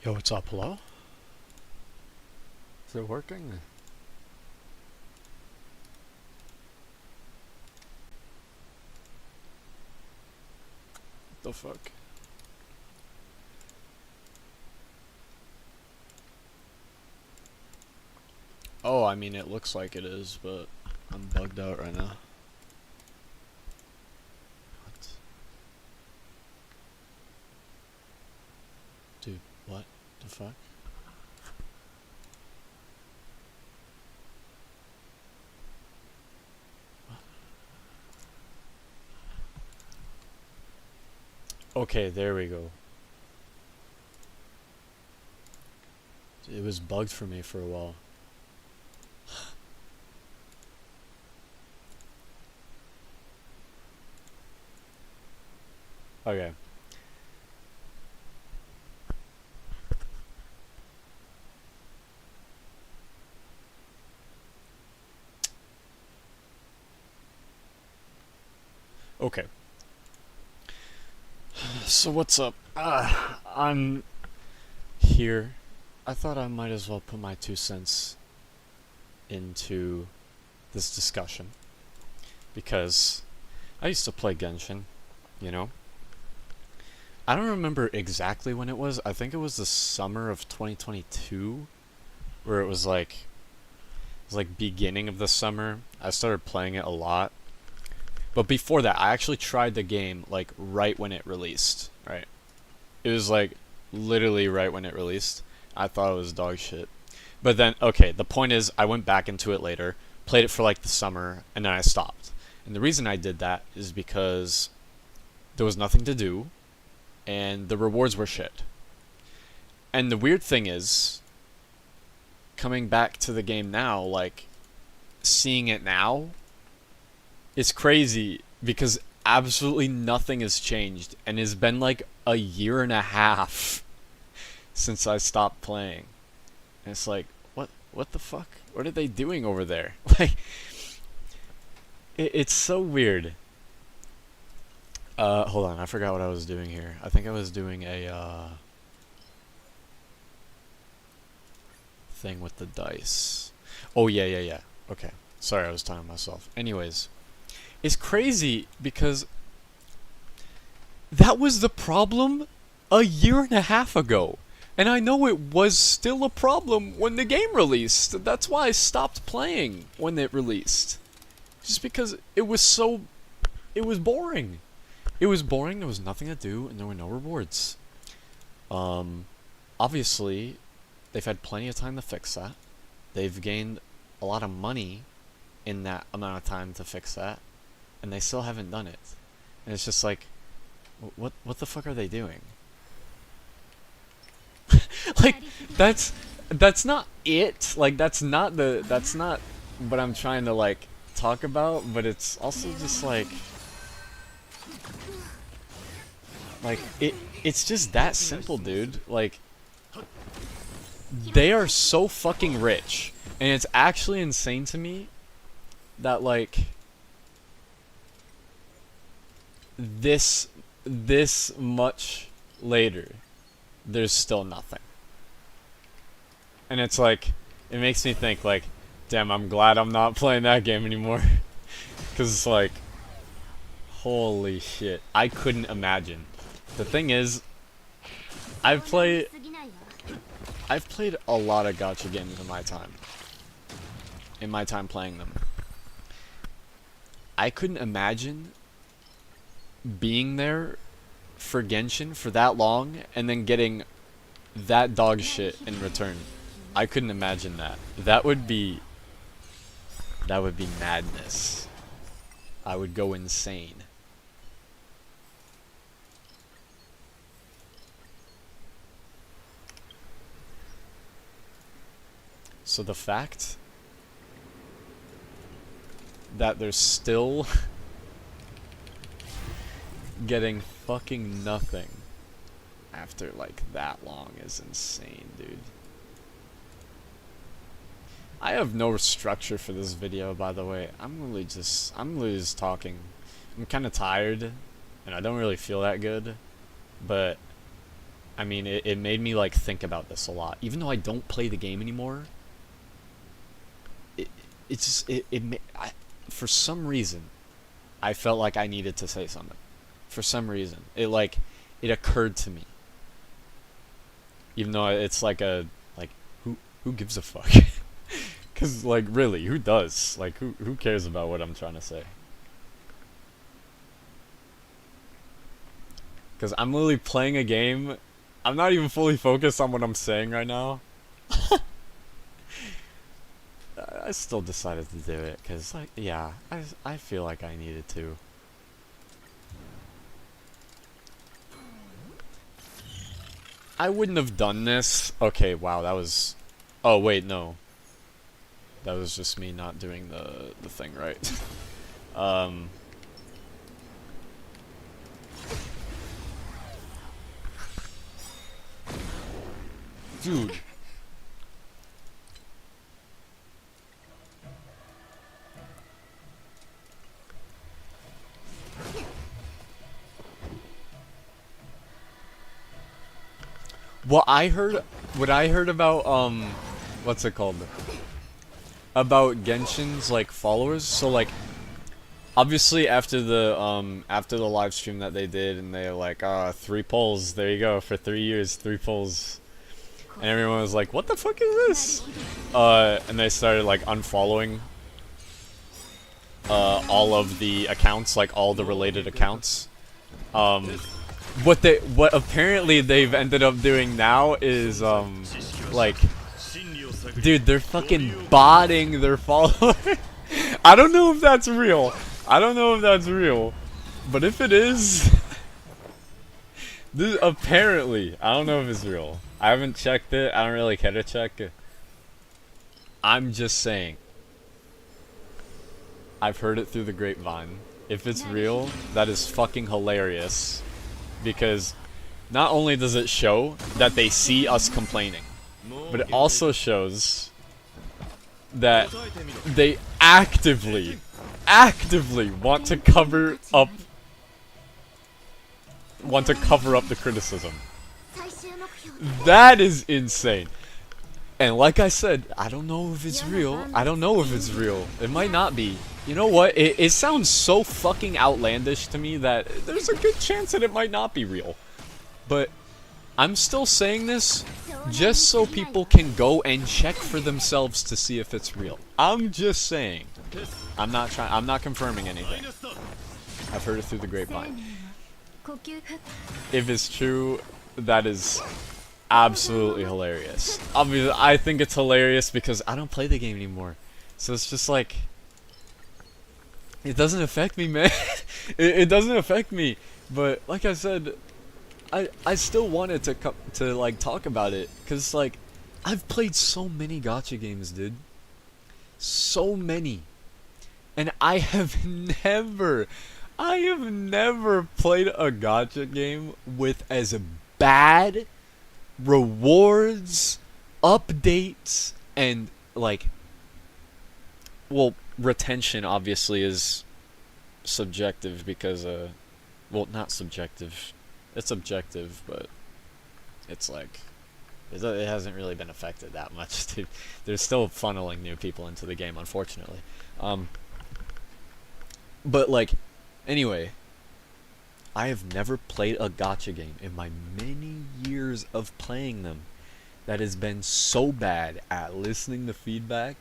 Yo, what's up? Hello? Is it working? The fuck? Oh, I mean, it looks like it is, but I'm bugged out right now. What? Dude, what the fuck? Okay, there we go. It was bugged for me for a while. Okay. Okay. So what's up? I'm here. I thought I might as well put my 2 cents into this discussion because I used to play Genshin, you know? I don't remember exactly when it was. I think it was the summer of 2022 where it was like beginning of the summer. I started playing it a lot. But before that, I actually tried the game like right when it released, right? It was like literally right when it released. I thought it was dog shit. But then, okay, the point is I went back into it later, played it for like the summer, and then I stopped. And the reason I did that is because there was nothing to do, and the rewards were shit. And the weird thing is, coming back to the game now, like, seeing it now, it's crazy because absolutely nothing has changed, and it's been like a year and a half since I stopped playing. And it's like, what the fuck? What are they doing over there? Like, it's so weird. Hold on, I forgot what I was doing here. I think I was doing a, thing with the dice. Oh, yeah. Okay. Sorry, I was talking to myself. Anyways, it's crazy because that was the problem a year and a half ago. And I know it was still a problem when the game released. That's why I stopped playing when it released. Just because it was boring. It was boring, there was nothing to do, and there were no rewards. Obviously, they've had plenty of time to fix that. They've gained a lot of money in that amount of time to fix that, and they still haven't done it. And it's just like, what the fuck are they doing? Like, that's not it. Like, that's not what I'm trying to like talk about, but it's also just like it's just that simple, dude. Like, they are so fucking rich, and it's actually insane to me that like this much later there's still nothing. And it's like, it makes me think like, damn, I'm glad I'm not playing that game anymore. Cause it's like, holy shit, I couldn't imagine. The thing is, I've played a lot of gacha games in my time. In my time playing them. I couldn't imagine being there for Genshin for that long and then getting that dog shit in return. I couldn't imagine that. That would be madness. I would go insane. So the fact that they're still getting fucking nothing after like that long is insane, dude. I have no structure for this video, by the way. I'm literally just talking. I'm kind of tired, and I don't really feel that good, but I mean, it made me like think about this a lot. Even though I don't play the game anymore, it it's just, for some reason I felt like I needed to say something. For some reason, it occurred to me. Even though it's like a like who gives a fuck? Cause like really, who does? Like who cares about what I'm trying to say? Cause I'm literally playing a game. I'm not even fully focused on what I'm saying right now. I still decided to do it cause like yeah, I feel like I needed to. I wouldn't have done this. Okay, wow, that was. Oh wait, no. That was just me not doing the thing right. um. Dude. What I heard about what's it called? About Genshin's like followers. So like obviously after the live stream that they did and they were like, 3 polls, there you go, for 3 years, 3 polls. And everyone was like, what the fuck is this? And they started like unfollowing all of the accounts, like all the related accounts. What apparently they've ended up doing now is like, dude, they're fucking botting their followers. I don't know if that's real. I don't know if that's real, but if it is, this apparently, I don't know if it's real. I haven't checked it. I don't really care to check. I'm just saying. I've heard it through the grapevine. If it's real, that is fucking hilarious. Because not only does it show that they see us complaining, but it also shows that they actively want to cover up the criticism. That is insane. And like I said, I don't know if it's real. I don't know if it's real. It might not be. You know what? It sounds so fucking outlandish to me that there's a good chance that it might not be real. But I'm still saying this just so people can go and check for themselves to see if it's real. I'm just saying. I'm not confirming anything. I've heard it through the grapevine. If it's true, that is absolutely hilarious. Obviously, I think it's hilarious because I don't play the game anymore. So it's just like, it doesn't affect me, man. it doesn't affect me. But like I said, I still wanted to like talk about it because like I've played so many gacha games, dude. So many. And I have never played a gacha game with as bad rewards, updates, and like, well, retention obviously is subjective because well, not subjective, it's objective, but it's like it hasn't really been affected that much. They're still funneling new people into the game, unfortunately. But like, anyway, I have never played a gacha game in my many years of playing them that has been so bad at listening to feedback,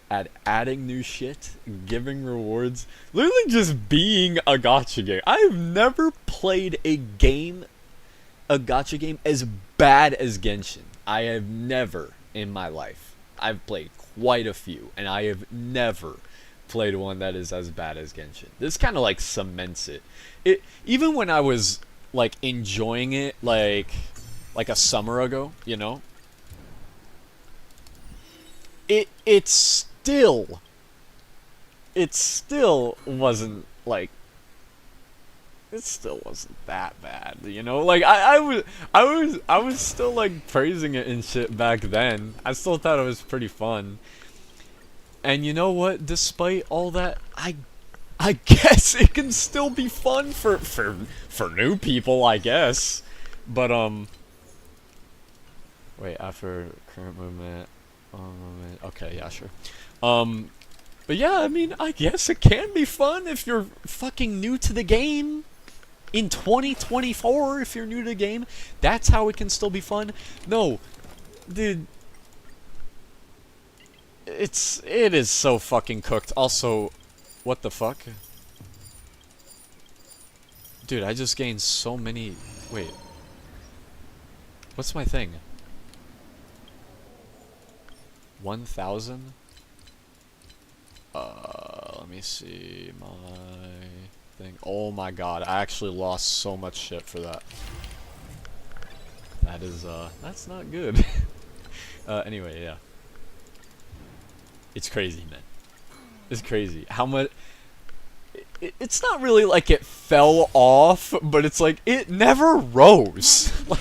at adding new shit, giving rewards, literally just being a gacha game. I have never played a gacha game as bad as Genshin. I have never in my life. I've played quite a few, and I have never played one that is as bad as Genshin. This kind of like cements it. Even when I was like enjoying it like a summer ago, you know, it still wasn't like, it still wasn't that bad, you know. Like I was still like praising it and shit back then. I still thought it was pretty fun. And you know what? Despite all that, I guess it can still be fun for new people, I guess. But Wait, after current movement. Okay, yeah, sure. But yeah, I mean, I guess it can be fun if you're fucking new to the game. In 2024, if you're new to the game, that's how it can still be fun. No, dude. It is so fucking cooked. Also, what the fuck? Dude, I just gained so many... Wait. What's my thing? 1,000? Let me see my thing. Oh my god, I actually lost so much shit for that. That is, that's not good. Anyway, yeah. It's crazy, man. It's crazy. How much... It's not really like it fell off, but it's like, it never rose. Like,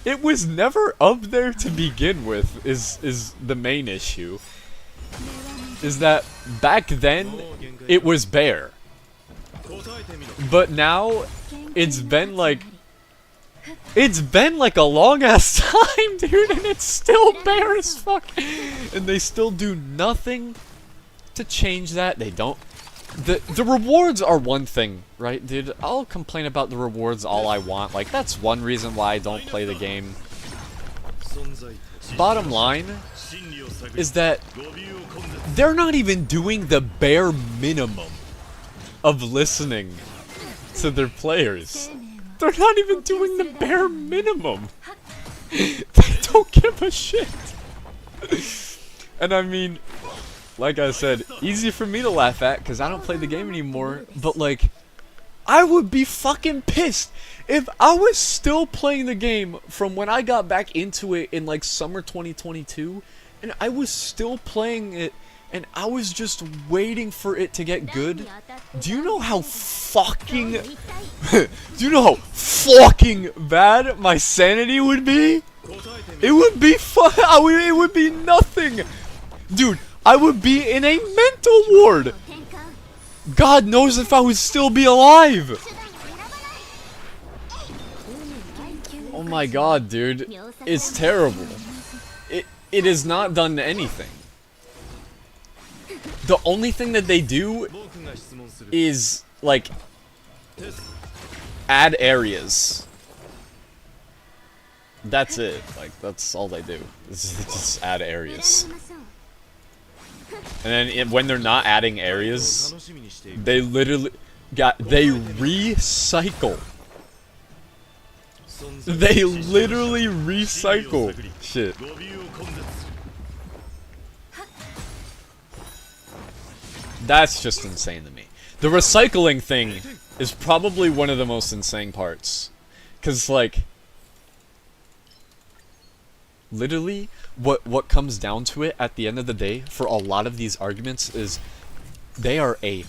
it was never up there to begin with, is the main issue. Is that back then, it was bare. But now, it's been like a long-ass time, dude, and it's still bare as fuck. And they still do nothing to change that. They don't... The rewards are one thing, right, dude? I'll complain about the rewards all I want. Like, that's one reason why I don't play the game. Bottom line is that they're not even doing the bare minimum of listening to their players. They're not even doing the bare minimum. They don't give a shit. And I mean... Like I said, easy for me to laugh at, because I don't play the game anymore, but like, I would be fucking pissed if I was still playing the game from when I got back into it in like summer 2022, and I was still playing it, and I was just waiting for it to get good. Do you know how fucking... do you know how fucking bad my sanity would be? It would be it would be nothing! Dude, I would be in a mental ward! God knows if I would still be alive! Oh my god, dude. It's terrible. It has not done anything. The only thing that they do is, like, add areas. That's it. Like, that's all they do. Is just add areas. And then when they're not adding areas, they literally they recycle. They literally recycle shit. That's just insane to me. The recycling thing is probably one of the most insane parts. 'Cause like, literally, what comes down to it at the end of the day for a lot of these arguments is they are a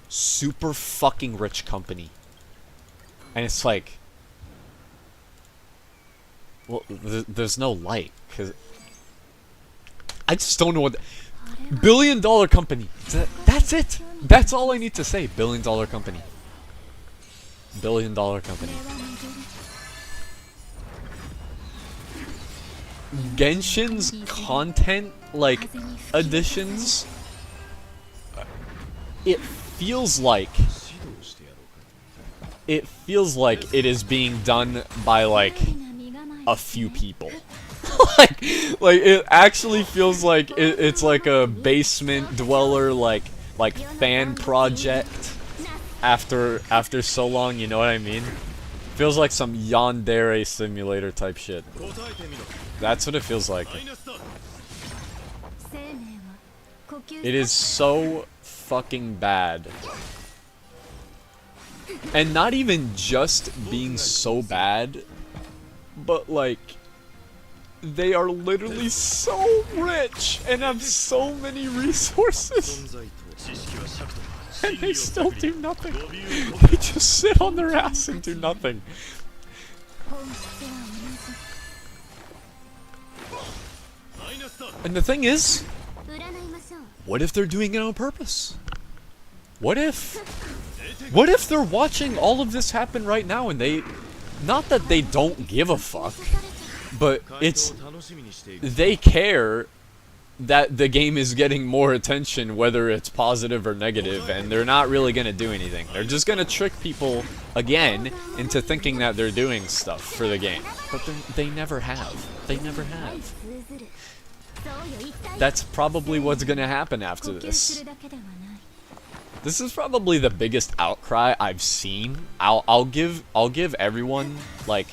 super fucking rich company. And it's like, well, there's no light, cause I just don't know what... Billion-dollar company. That's it. That's all I need to say. Billion-dollar company. Billion-dollar company. Genshin's content, like, additions, it feels like it is being done by, like, a few people. like it actually feels like it's like a basement dweller, like fan project after so long, you know what I mean? Feels like some yandere simulator type shit. That's what it feels like. It is so fucking bad. And not even just being so bad, but like, they are literally so rich and have so many resources. And they still do nothing. They just sit on their ass and do nothing. And the thing is, what if they're doing it on purpose? What if they're watching all of this happen right now and they... Not that they don't give a fuck, But they care that the game is getting more attention, whether it's positive or negative, and they're not really gonna do anything. They're just gonna trick people again into thinking that they're doing stuff for the game, but they never have. They never have. That's probably what's gonna happen after this. This is probably the biggest outcry I've seen. I'll give everyone like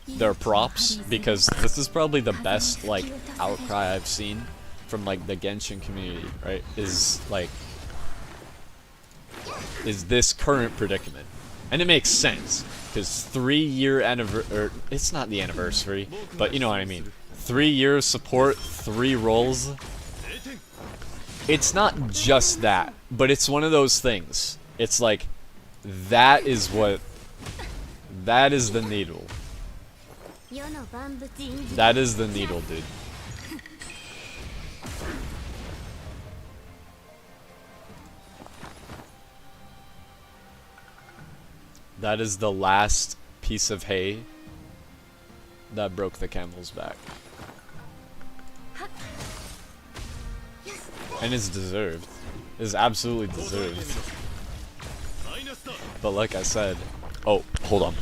their props, because this is probably the best like outcry I've seen from like the Genshin community, right? Is this current predicament. And it makes sense, because 3-year anniversary, it's not the anniversary, but you know what I mean. 3 years support, 3 roles. It's not just that, but it's one of those things. It's like, that is the needle. That is the needle, dude. That is the last piece of hay that broke the camel's back. And it's deserved. It's absolutely deserved. But like I said... Oh, hold on.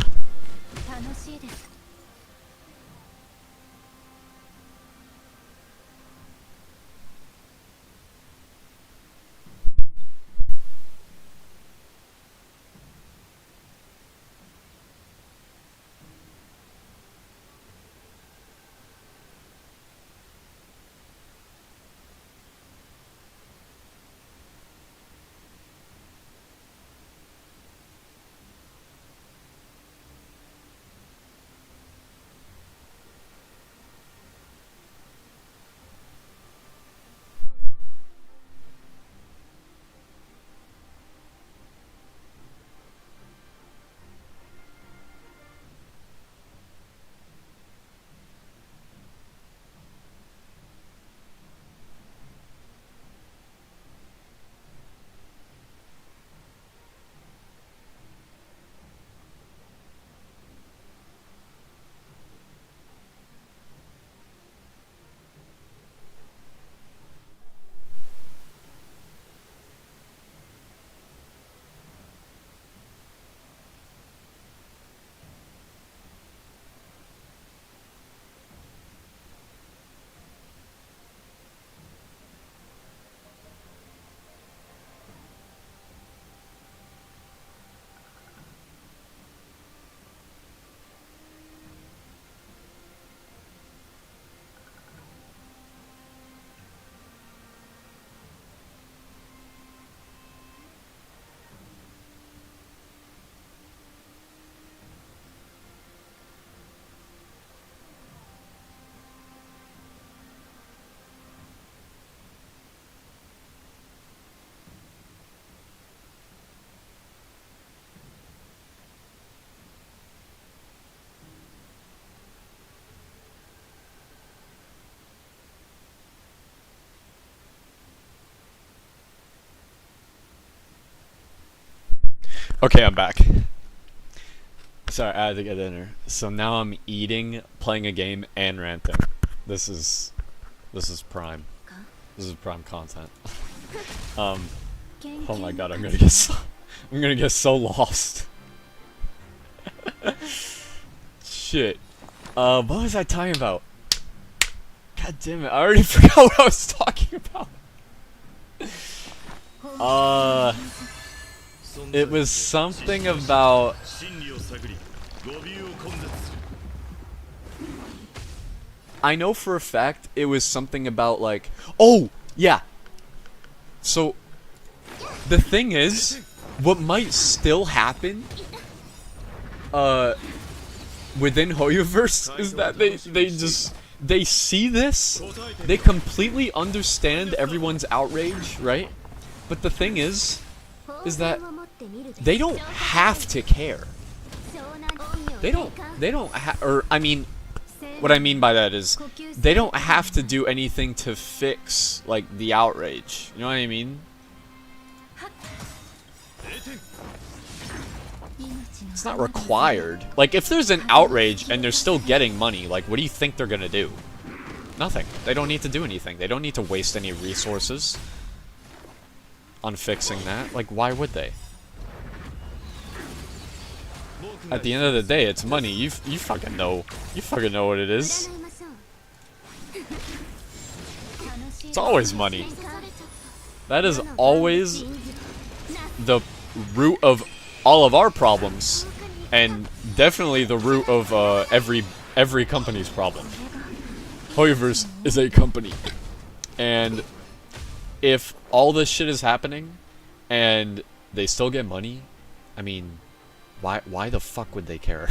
Okay, I'm back. Sorry, I had to get dinner. So now I'm eating, playing a game, and ranting. This is prime. This is prime content. Oh my god, I'm gonna get so lost. Shit. What was I talking about? God damn it, I already forgot what I was talking about. It was something about... I know for a fact it was something about like... Oh! Yeah! So, the thing is, what might still happen within Hoyoverse is that they see this, they completely understand everyone's outrage, right? But the thing is that they don't have to care. They don't or I mean, what I mean by that is, they don't have to do anything to fix, like, the outrage. You know what I mean? It's not required. Like, if there's an outrage and they're still getting money, like, what do you think they're gonna do? Nothing. They don't need to do anything. They don't need to waste any resources on fixing that. Like, why would they? At the end of the day, it's money. You fucking know. You fucking know what it is. It's always money. That is always the root of all of our problems, and definitely the root of every company's problem. Hoyoverse is a company, and if all this shit is happening and they still get money, I mean, why the fuck would they care?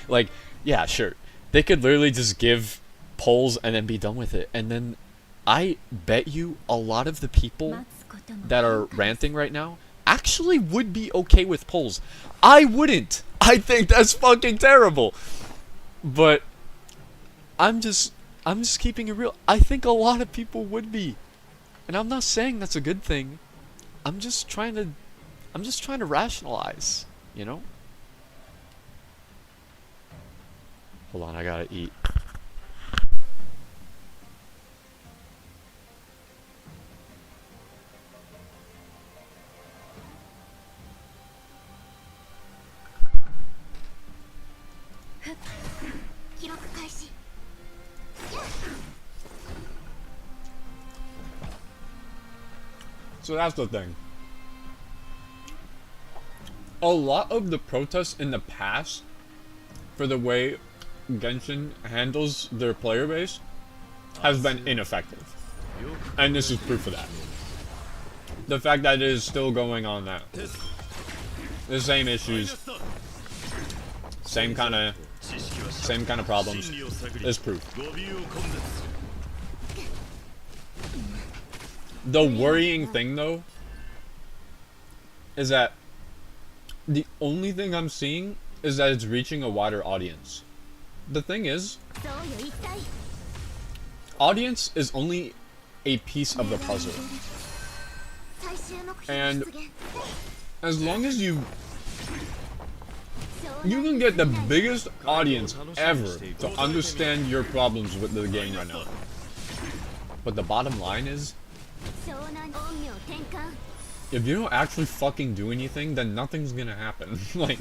Like, yeah, sure, they could literally just give polls and then be done with it, and then I bet you a lot of the people that are ranting right now actually would be okay with polls. I wouldn't. I think that's fucking terrible. But I'm just keeping it real. I think a lot of people would be. And I'm not saying that's a good thing. I'm just trying to rationalize, you know? Hold on, I gotta eat. So that's the thing. A lot of the protests in the past for the way Genshin handles their player base has been ineffective. And this is proof of that. The fact that it is still going on now. The same issues, same kind of problems is proof. The worrying thing, though, is that the only thing I'm seeing is that it's reaching a wider audience. The thing is, audience is only a piece of the puzzle. And as long as you can get the biggest audience ever to understand your problems with the game right now. But the bottom line is, if you don't actually fucking do anything, then nothing's gonna happen. like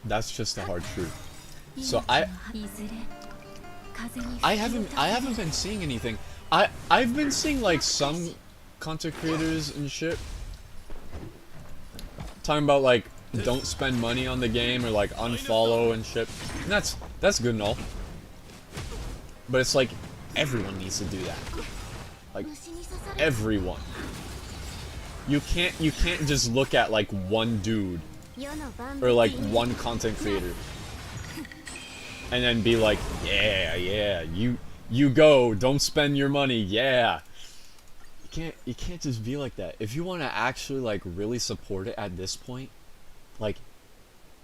that's just the hard truth. So I haven't been seeing anything. I've been seeing like some content creators and shit talking about like don't spend money on the game or like unfollow and shit. And that's good and all. But it's like everyone needs to do that. Like everyone. You can't just look at like one dude or like one content creator and then be like, yeah, you go, don't spend your money, yeah. You can't just be like that. If you want to actually like really support it at this point, like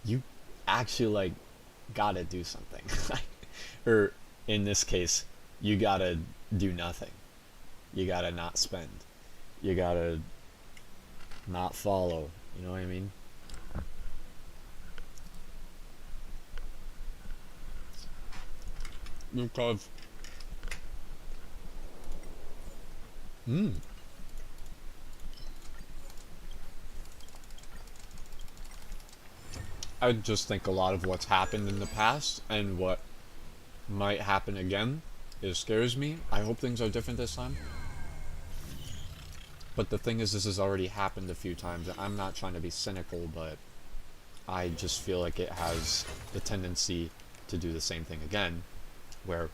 you actually like gotta do something. Or in this case, you gotta do nothing. You gotta not spend. You gotta not follow. You know what I mean? Because I just think a lot of what's happened in the past and what might happen again, it scares me. I hope things are different this time. But the thing is, this has already happened a few times. I'm not trying to be cynical, but I just feel like it has the tendency to do the same thing again, where,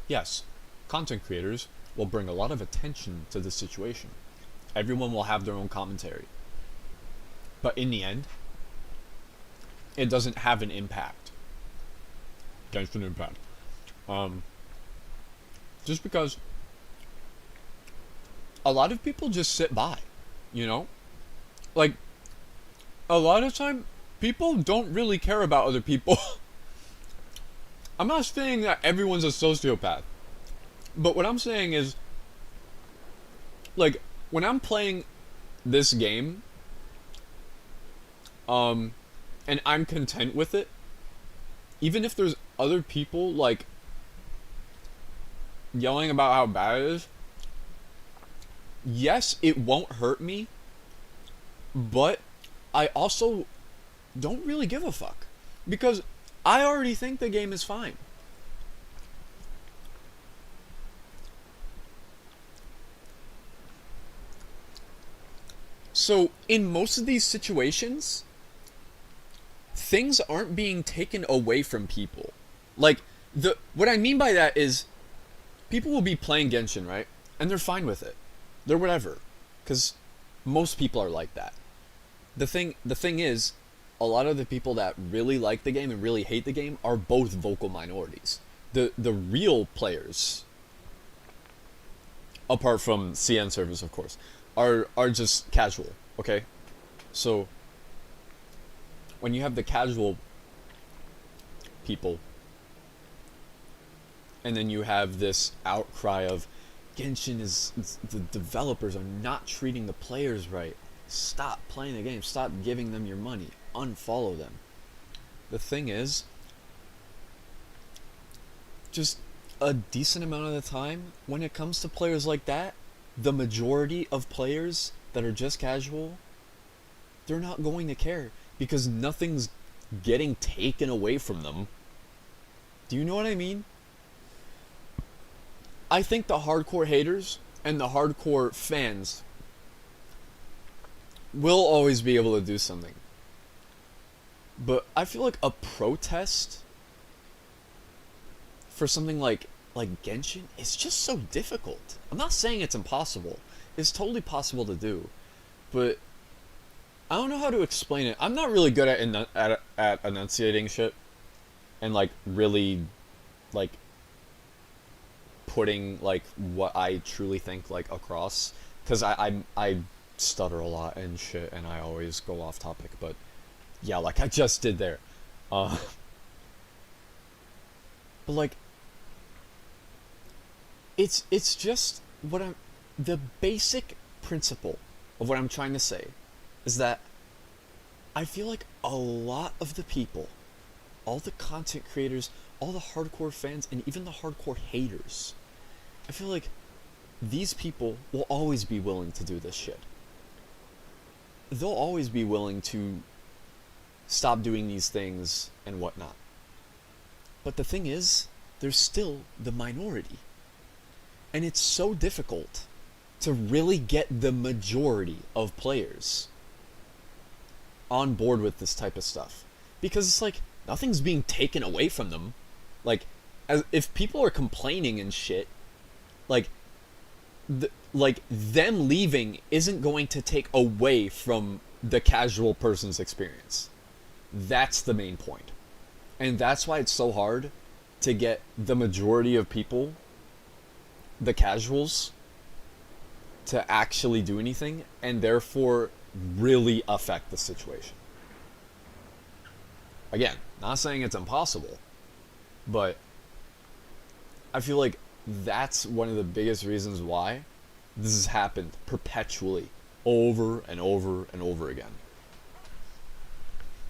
yes, content creators will bring a lot of attention to the situation. Everyone will have their own commentary. But in the end, it doesn't have an impact. Genshin Impact. Just because a lot of people just sit by, you know? Like, a lot of time, people don't really care about other people. I'm not saying that everyone's a sociopath. But what I'm saying is, like, when I'm playing this game, and I'm content with it, even if there's other people like yelling about how bad it is, yes, it won't hurt me, but I also don't really give a fuck because I already think the game is fine. So, in most of these situations, things aren't being taken away from people. Like, what I mean by that is people will be playing Genshin, right? And they're fine with it. They're whatever. Cuz most people are like that. The thing is, a lot of the people that really like the game and really hate the game are both vocal minorities. The real players, apart from CN servers of course, are just casual, okay? So when you have the casual people and then you have this outcry of Genshin is the developers are not treating the players right. Stop playing the game. Stop giving them your money. Unfollow them. The thing is, just a decent amount of the time, when it comes to players like that, the majority of players that are just casual, they're not going to care because nothing's getting taken away from them. Do you know what I mean? I think the hardcore haters and the hardcore fans will always be able to do something. But I feel like a protest for something like Genshin is just so difficult. I'm not saying it's impossible. It's totally possible to do. But I don't know how to explain it. I'm not really good at enunciating shit and like really like putting like what I truly think like across, because I stutter a lot and shit and I always go off topic, but yeah, like I just did there. But like it's just what I'm the basic principle of what I'm trying to say is that I feel like a lot of the people, all the content creators, all the hardcore fans, and even the hardcore haters, I feel like these people will always be willing to do this shit. They'll always be willing to stop doing these things and whatnot. But the thing is, they're still the minority. And it's so difficult to really get the majority of players on board with this type of stuff. Because it's like, nothing's being taken away from them. Like, if people are complaining and shit, like, them leaving isn't going to take away from the casual person's experience. That's the main point. And that's why it's so hard to get the majority of people, the casuals, to actually do anything and therefore really affect the situation. Again, not saying it's impossible, but I feel like that's one of the biggest reasons why this has happened perpetually over and over and over again.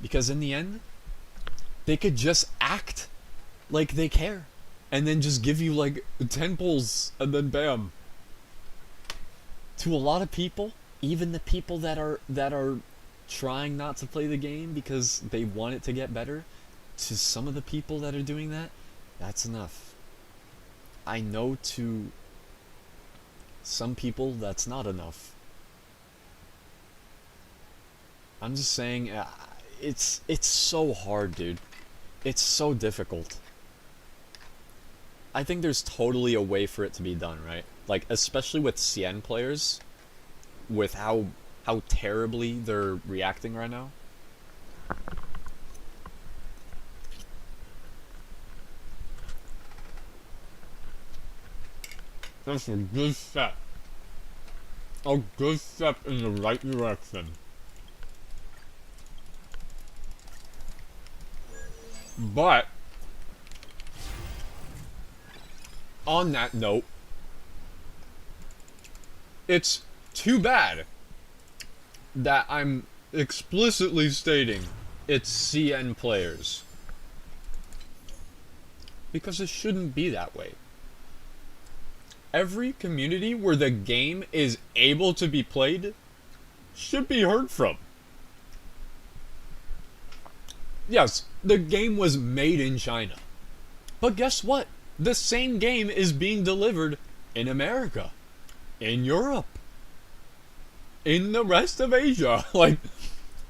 Because in the end, they could just act like they care and then just give you like 10 pulls and then bam. To a lot of people, even the people that are trying not to play the game because they want it to get better, to some of the people that are doing that, that's enough. I know to some people that's not enough. I'm just saying, it's so hard, dude. It's so difficult. I think there's totally a way for it to be done, right? Like, especially with CN players, with how terribly they're reacting right now. That's a good step. A good step in the right direction. But on that note, it's too bad that I'm explicitly stating it's CN players. Because it shouldn't be that way. Every community where the game is able to be played should be heard from. Yes, the game was made in China. But guess what? The same game is being delivered in America, in Europe, in the rest of Asia.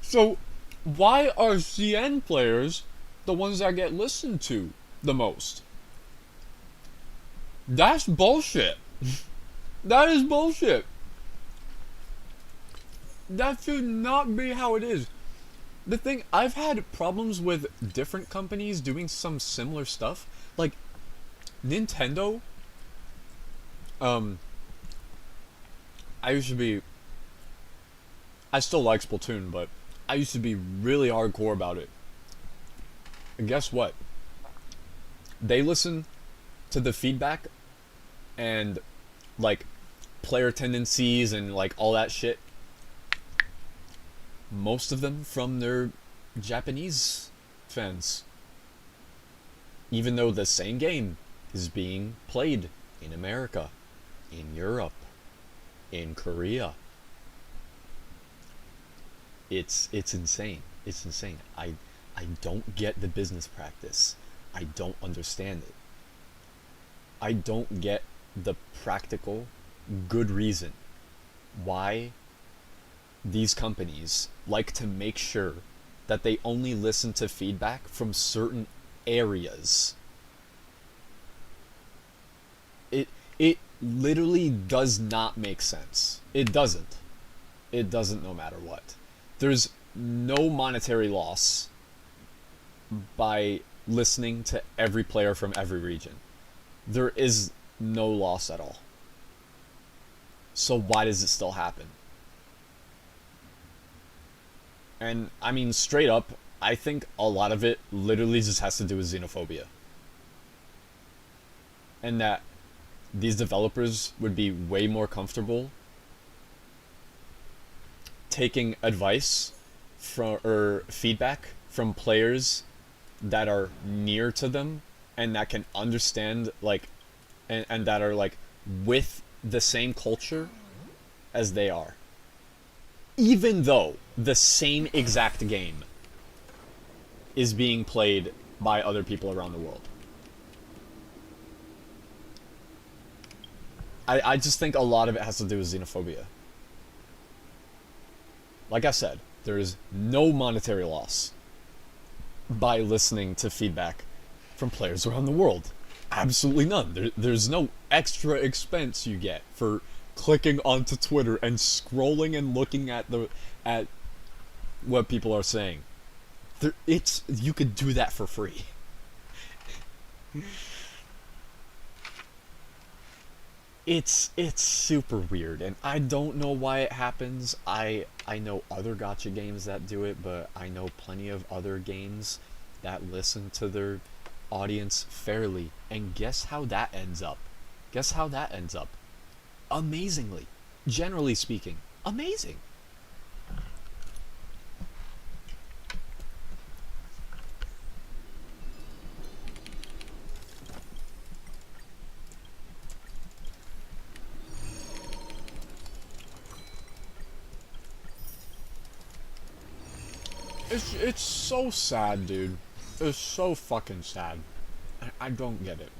So why are CN players the ones that get listened to the most? That's bullshit. That is bullshit. That should not be how it is. The thing, I've had problems with different companies doing some similar stuff. Like, Nintendo, I still like Splatoon, but I used to be really hardcore about it. And guess what? They listen to the feedback and, like, player tendencies and, like, all that shit. Most of them from their Japanese fans. Even though the same game is being played in America, in Europe, in Korea. It's insane. It's insane. I don't get the business practice. I don't understand it. I don't get the practical, good reason why these companies like to make sure that they only listen to feedback from certain areas. It literally does not make sense. It doesn't. It doesn't, no matter what. There's no monetary loss by listening to every player from every region. There is no loss at all. So why does it still happen? And I mean, straight up, I think a lot of it literally just has to do with xenophobia. And that these developers would be way more comfortable taking advice from or feedback from players that are near to them and that can understand, like, and that are, like, with the same culture as they are. Even though the same exact game is being played by other people around the world. I just think a lot of it has to do with xenophobia. Like I said, there is no monetary loss by listening to feedback from players around the world. Absolutely none. There's no extra expense you get for clicking onto Twitter and scrolling and looking at what people are saying. You could do that for free. It's super weird, and I don't know why it happens. I know other gacha games that do it, but I know plenty of other games that listen to their audience fairly. And guess how that ends up? Guess how that ends up? Amazingly. Generally speaking, amazing. It's so sad, dude. It's so fucking sad. I don't get it.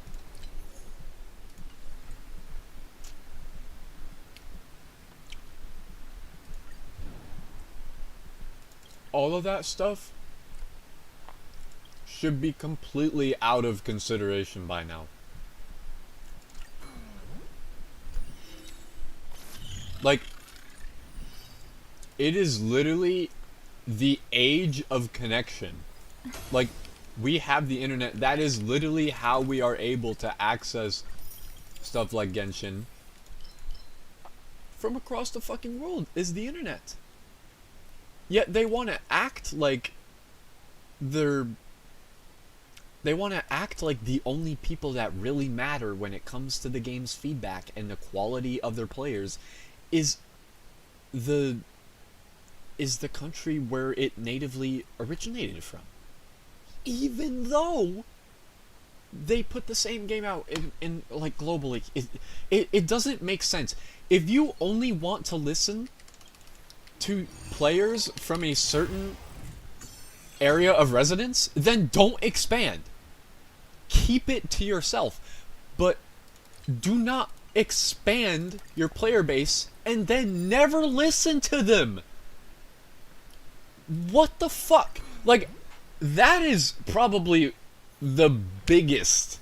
All of that stuff should be completely out of consideration by now. Like, it is literally the age of connection. Like, we have the internet. That is literally how we are able to access stuff like Genshin from across the fucking world, is the internet. Yet they want to act like they want to act like the only people that really matter when it comes to the game's feedback and the quality of their players is the is the country where it natively originated from. Even though they put the same game out in like globally, it doesn't make sense. If you only want to listen to players from a certain area of residence, then don't expand. Keep it to yourself. But do not expand your player base and then never listen to them. What the fuck? Like, that is probably the biggest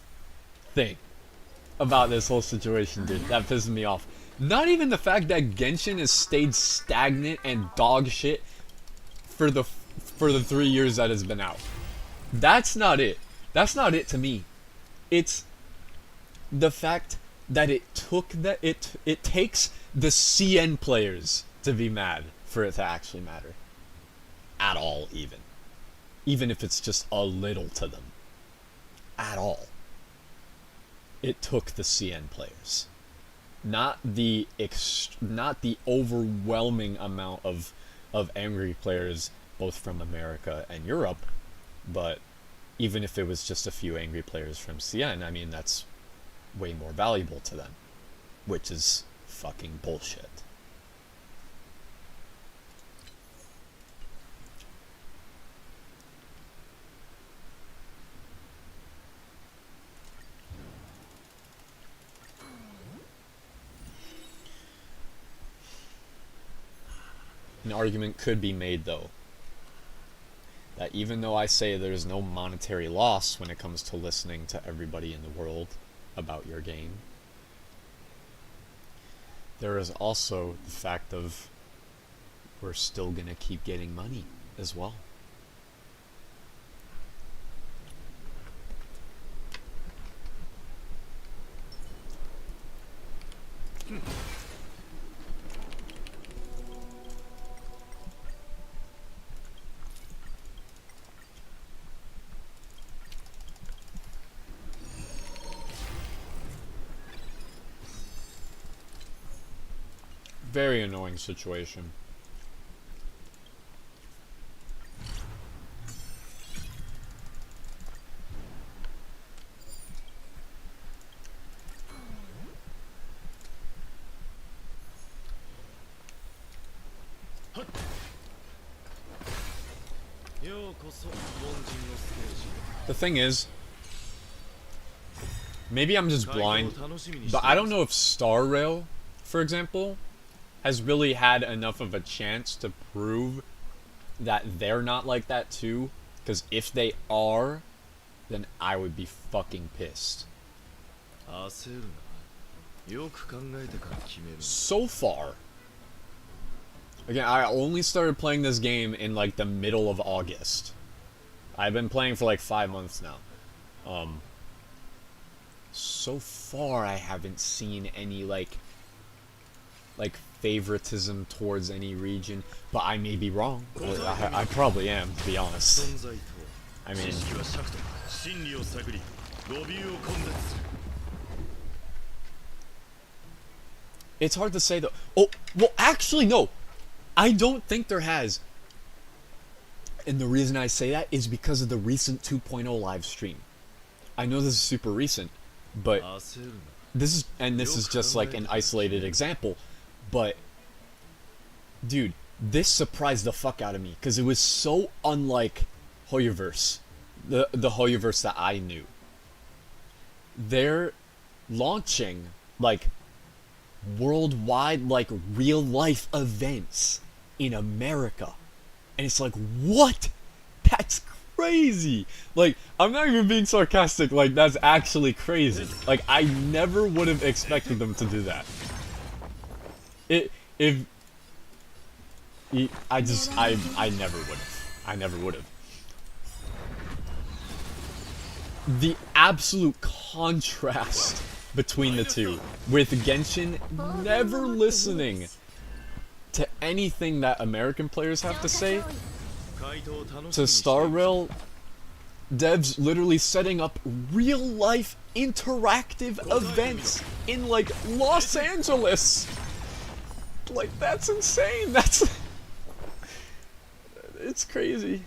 thing about this whole situation, dude. That pisses me off. Not even the fact that Genshin has stayed stagnant and dog shit for the 3 years that it's been out. That's not it. That's not it to me. It's the fact that it takes the CN players to be mad for it to actually matter. At all, even if it's just a little to them. At all. It took the CN players. Not the overwhelming amount of angry players, both from America and Europe, but even if it was just a few angry players from CN, I mean, that's way more valuable to them, which is fucking bullshit. An argument could be made, though, that even though I say there's no monetary loss when it comes to listening to everybody in the world about your game, there is also the fact of we're still gonna keep getting money as well. Very annoying situation. The thing is, maybe I'm just blind, but I don't know if Star Rail, for example, has really had enough of a chance to prove that they're not like that too. Because if they are, then I would be fucking pissed. So far, again, I only started playing this game in like the middle of August. I've been playing for like 5 months now. So far I haven't seen any like favoritism towards any region, but I may be wrong. I probably am, to be honest. I mean, it's hard to say though. Oh, well, actually, no. I don't think there has. And the reason I say that is because of the recent 2.0 live stream. I know this is super recent, but this is just like an isolated example. But, dude, this surprised the fuck out of me because it was so unlike Hoyoverse, the Hoyoverse that I knew. They're launching like worldwide, like real life events in America, and it's like, what? That's crazy. Like, I'm not even being sarcastic. Like, that's actually crazy. Like, I never would have expected them to do that. I never would have. I never would have. The absolute contrast between the two, with Genshin never listening to anything that American players have to say, to Star Rail devs literally setting up real life interactive events in like Los Angeles. Like, that's insane. That's... It's crazy.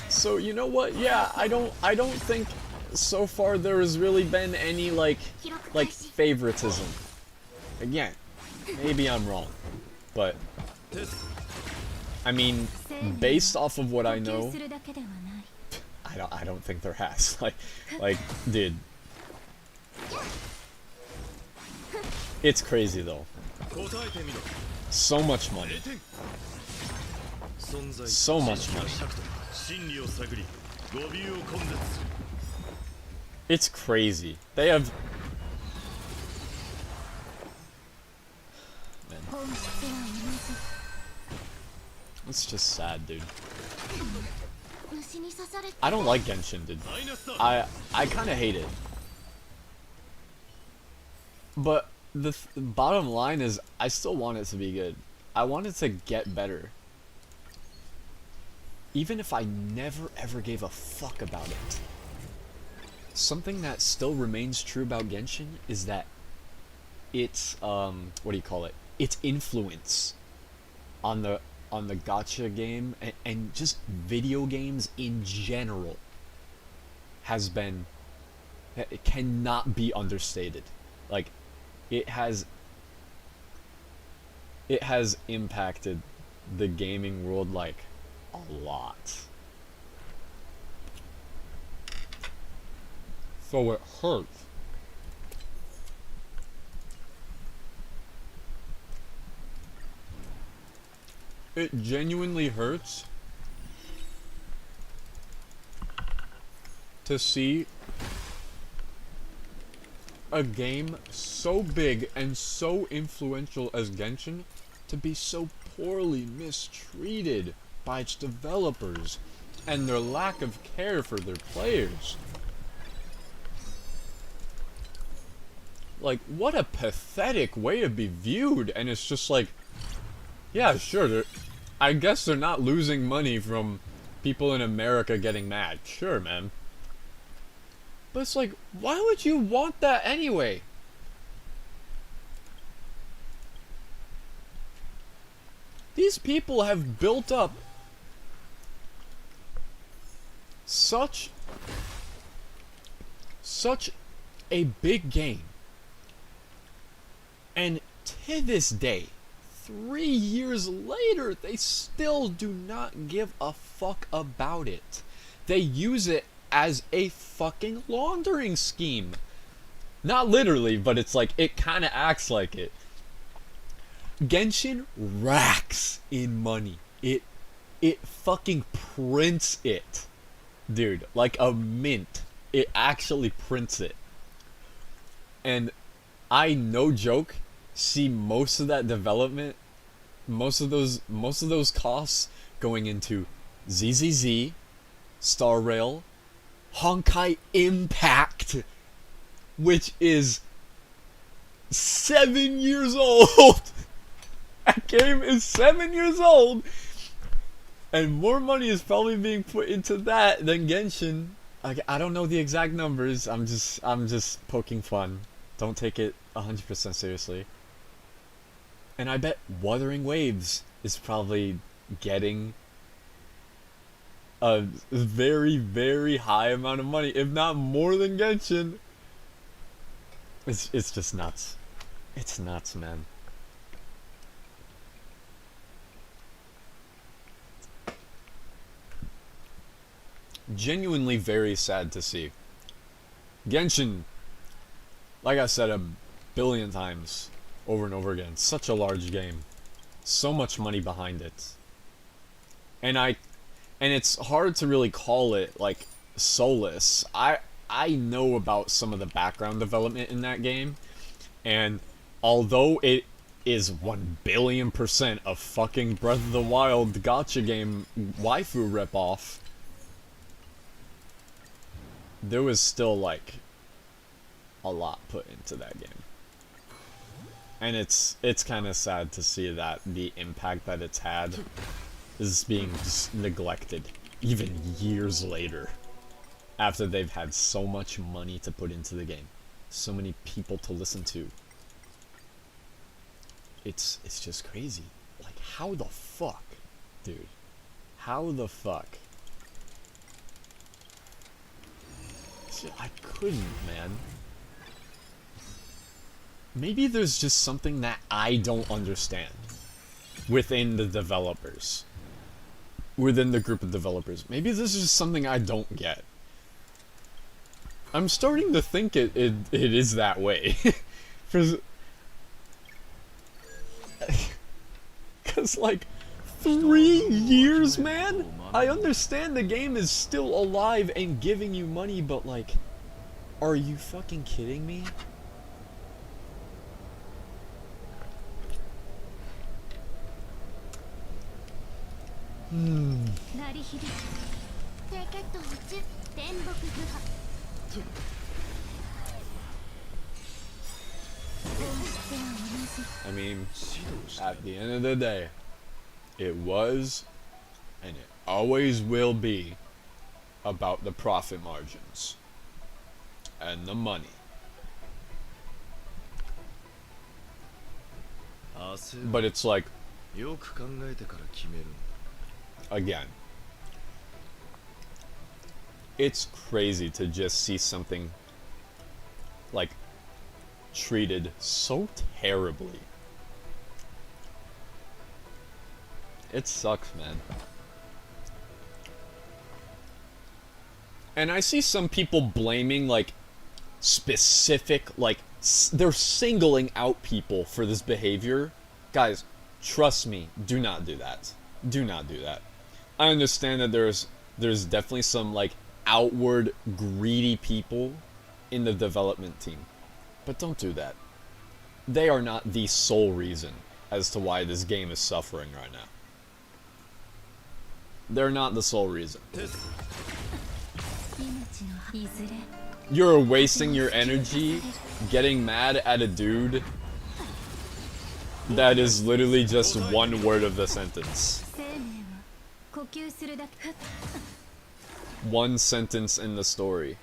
So, you know what? Yeah, I don't think so far there has really been any, like favoritism. Again, maybe I'm wrong. But, I mean, based off of what I know, I don't think there has. Like, dude. It's crazy, though. So much money. So much money. It's crazy. They have... Man. It's just sad, dude. I don't like Genshin, dude. I kind of hate it. But the bottom line is, I still want it to be good. I want it to get better. Even if I never ever gave a fuck about it. Something that still remains true about Genshin is that its what do you call it? Its influence on the gacha game and just video games in general has been, it cannot be understated. Like, it has impacted the gaming world like a lot. So it hurts. It genuinely hurts to see a game so big and so influential as Genshin to be so poorly mistreated by its developers and their lack of care for their players. Like, what a pathetic way to be viewed. And it's just like, yeah, sure, I guess they're not losing money from people in America getting mad. Sure, man. But it's like, why would you want that anyway? These people have built up such a big game. And to this day, 3 years later, they still do not give a fuck about it. They use it as a fucking laundering scheme. Not literally, but it's like, it kind of acts like it. Genshin racks in money. It fucking prints it. Dude, like a mint. It actually prints it. And I, no joke, see most of that development, most of those costs going into ZZZ, Star Rail, Honkai Impact, which is 7 years old. That game is 7 years old, and more money is probably being put into that than Genshin. I don't know the exact numbers. I'm just poking fun. Don't take it 100% seriously. And I bet Wuthering Waves is probably getting a very, very high amount of money, if not more than Genshin. It's just nuts. It's nuts, man. Genuinely very sad to see. Genshin, like I said a billion times over and over again, such a large game, so much money behind it, and it's hard to really call it like soulless. I know about some of the background development in that game, and although it is 1,000,000,000% a fucking Breath of the Wild gacha game waifu ripoff, there was still like a lot put into that game. And it's kind of sad to see that the impact that it's had is being just neglected even years later, after they've had so much money to put into the game, so many people to listen to. it's just crazy. Like, how the fuck, dude? How the fuck? Shit, I couldn't, man. Maybe there's just something that I don't understand within the developers. Within the group of developers. Maybe this is just something I don't get. I'm starting to think it is that way. Cause like 3 years, man? I understand the game is still alive and giving you money, but like, are you fucking kidding me? I mean, at the end of the day, it was, and it always will be, about the profit margins and the money. But it's like, again, it's crazy to just see something like treated so terribly. It sucks, man. And I see some people blaming like specific, like they're singling out people for this behavior. Guys, trust me, do not do that. Do not do that. I understand that there's definitely some like outward greedy people in the development team, but don't do that. They are not the sole reason as to why this game is suffering right now. They're not the sole reason. You're wasting your energy getting mad at a dude that is literally just one word of the sentence. One sentence in the story.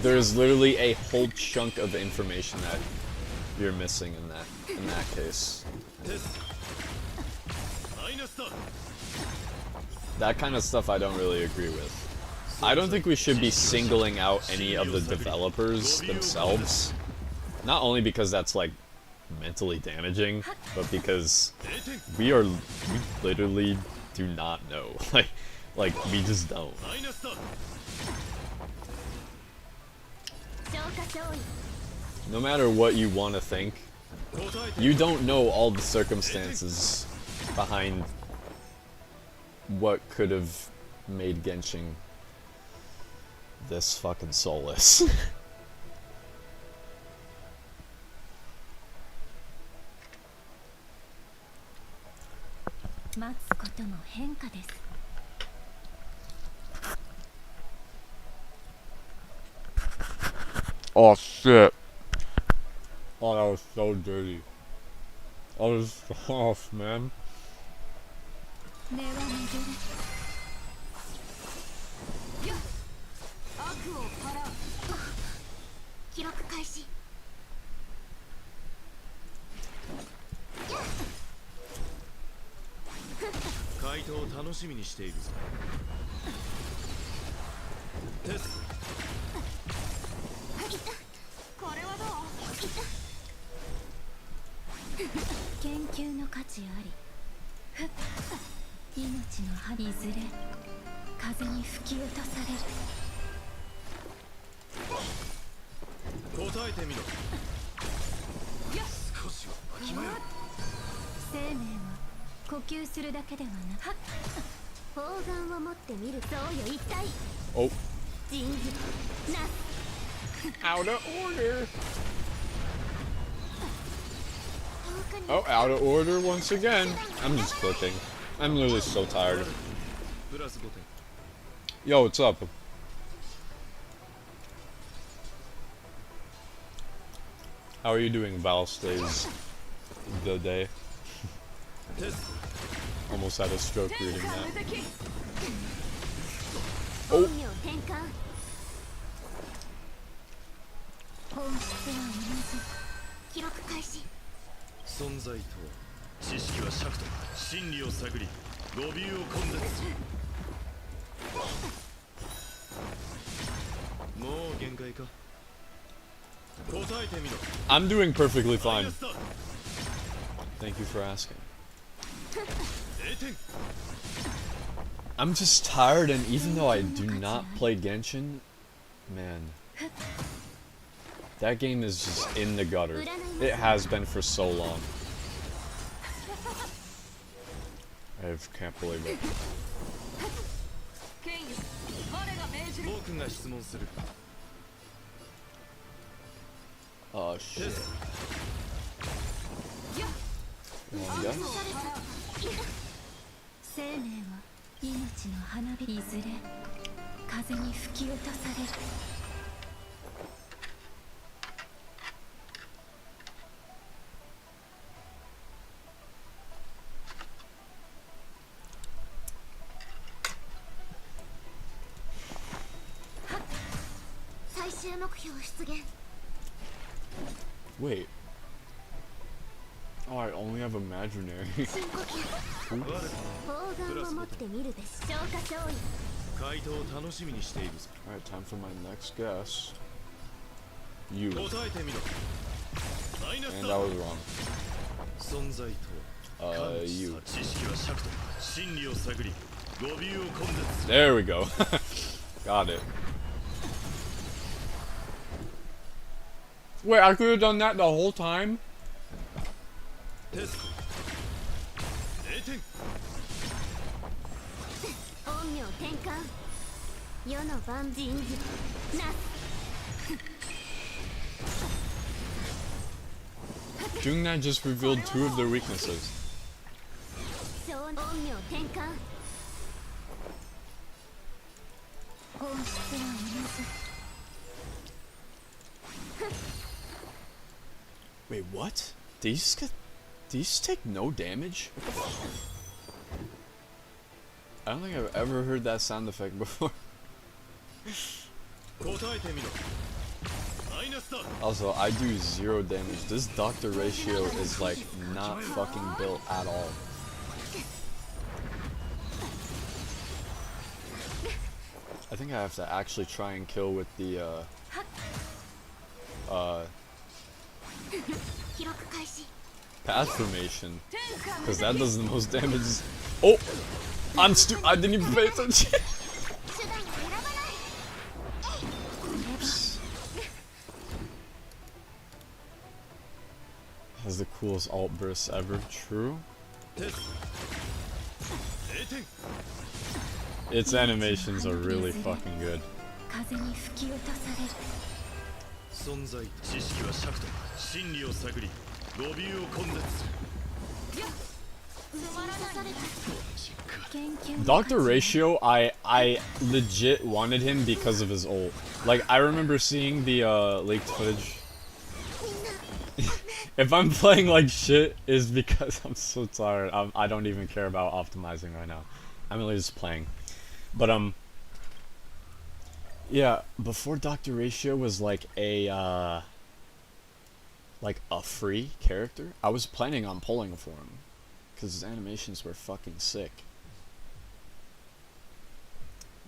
There's literally a whole chunk of information that you're missing in that case. That kind of stuff I don't really agree with. I don't think we should be singling out any of the developers themselves. Not only because that's like mentally damaging, but because we literally do not know. Like we just don't. No matter what you want to think, you don't know all the circumstances behind what could have made Genshin this fucking soulless. Oh shit. Oh, that was so dirty. Oh, this is off, man. Oh. Out of order. Oh, out of order once again. I'm just clicking. I'm literally so tired. Yo, what's up? How are you doing, Val stays the day? Almost had a stroke reading that. Oh! 本質は同じ。記録開始。存在とは知識は尺と真理を探り語尾を根絶する。もう限界か。答えてみろ。 I'm doing perfectly fine. Thank you for asking. I'm just tired, and even though I do not play Genshin, man, that game is just in the gutter. It has been for so long. I can't believe it. 僕が質問する。 Oh shit. Yes? 生命は命の花火。いずれ風に吹き落とされる。最終目標出現。 Wait. Oh, I only have imaginary. 深呼吸。砲丸を持ってみるべし。消化勝利。回答を楽しみにしているぞ。 Alright, time for my next guess. You. 答えてみろ。 And I was wrong. 存在とは You. 知識は尺と真理を探り語尾を根絶する。 There we go. Got it. Wait, I could have done that the whole time? テスト。0点。陰陽転換。世の万人事なす。 Doing that just revealed 2 of their weaknesses. 陰陽転換。本質は同じ。 Wait, what? Did you just take no damage? I don't think I've ever heard that sound effect before. 答えてみろ。マイナスだ。 Also, I do 0 damage. This doctor ratio is like not fucking built at all. I think I have to actually try and kill with the path formation, because that does the most damage. Oh, I didn't even pay attention. Has the coolest alt bursts ever. True. Its animations are really fucking good. 風に吹き落とされる。存在知識は尺と真理を探り語尾を根絶する。 Dr. Ratio, I legit wanted him because of his ult. Like, I remember seeing the leaked footage. If I'm playing like shit, is because I'm so tired. I don't even care about optimizing right now. I'm really just playing. But yeah, before Dr. Ratio was like a free character, I was planning on pulling for him because his animations were fucking sick.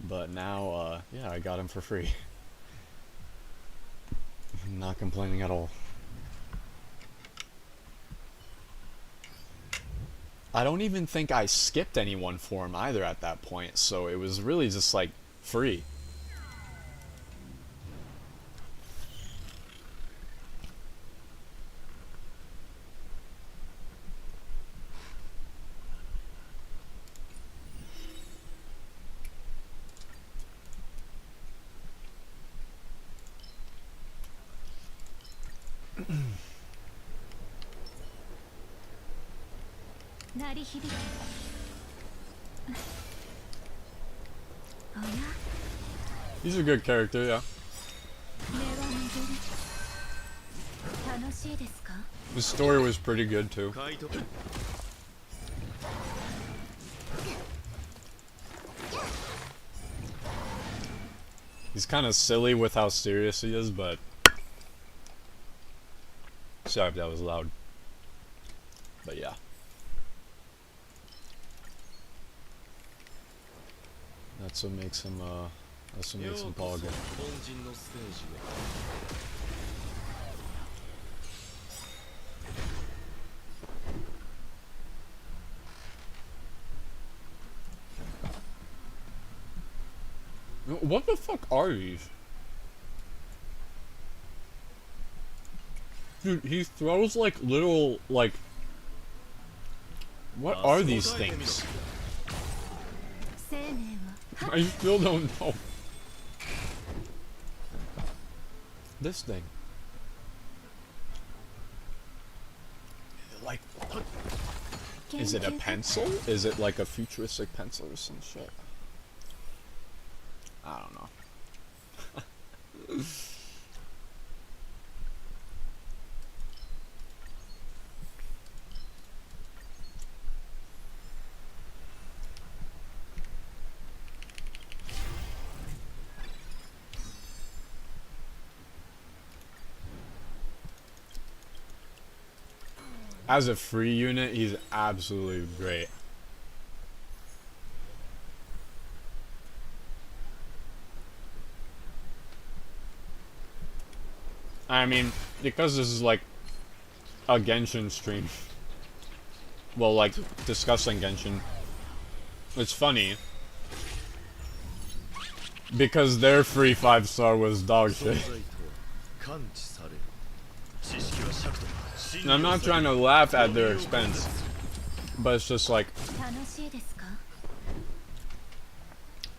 But now, yeah, I got him for free. I'm not complaining at all. I don't even think I skipped anyone for him either at that point, so it was really just like free. He's a good character, yeah. The story was pretty good too. He's kind of silly with how serious he is, but Sorry if that was loud. But yeah. That's what makes him bog. What the fuck are these? Dude, he throws like little, like... What are these things? I still don't know. This thing. Like... Is it a pencil? Is it like a futuristic pencil or some shit? I don't know. As a free unit, he's absolutely great. I mean, because this is like a Genshin stream. Well, like, discussing Genshin. It's funny. Because their free 5-star was dog shit. And I'm not trying to laugh at their expense. But it's just like...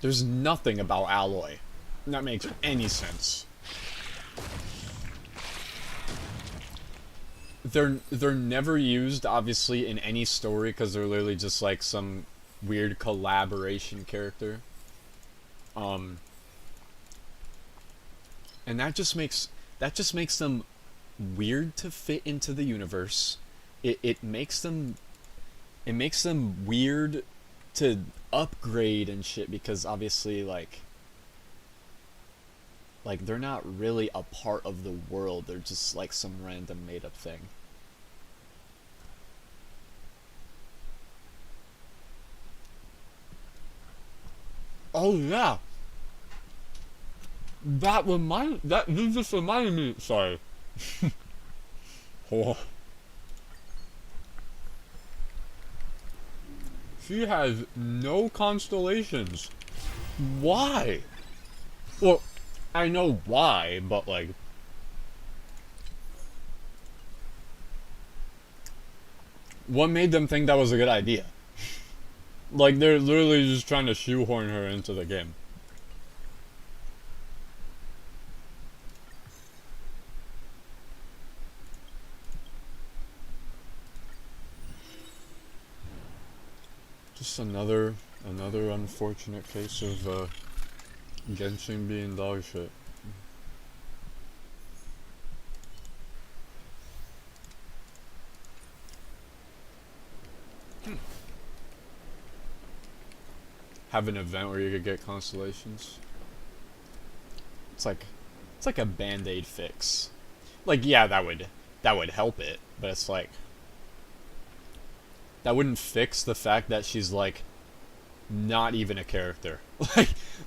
There's nothing about Alloy that makes any sense. They're never used, obviously, in any story because they're literally just like some weird collaboration character. And that just makes them weird to fit into the universe. It makes them weird to upgrade and shit because obviously like they're not really a part of the world. They're just like some random made up thing. Oh yeah. You just reminded me. Sorry. Oh. She has no constellations. Why? Well, I know why, but like... What made them think that was a good idea? Like, they're literally just trying to shoehorn her into the game. Just another unfortunate case of Genshin being dog shit. Have an event where you could get constellations. It's like a band-aid fix. Like, yeah, that would help it, but it's like that wouldn't fix the fact that she's like not even a character.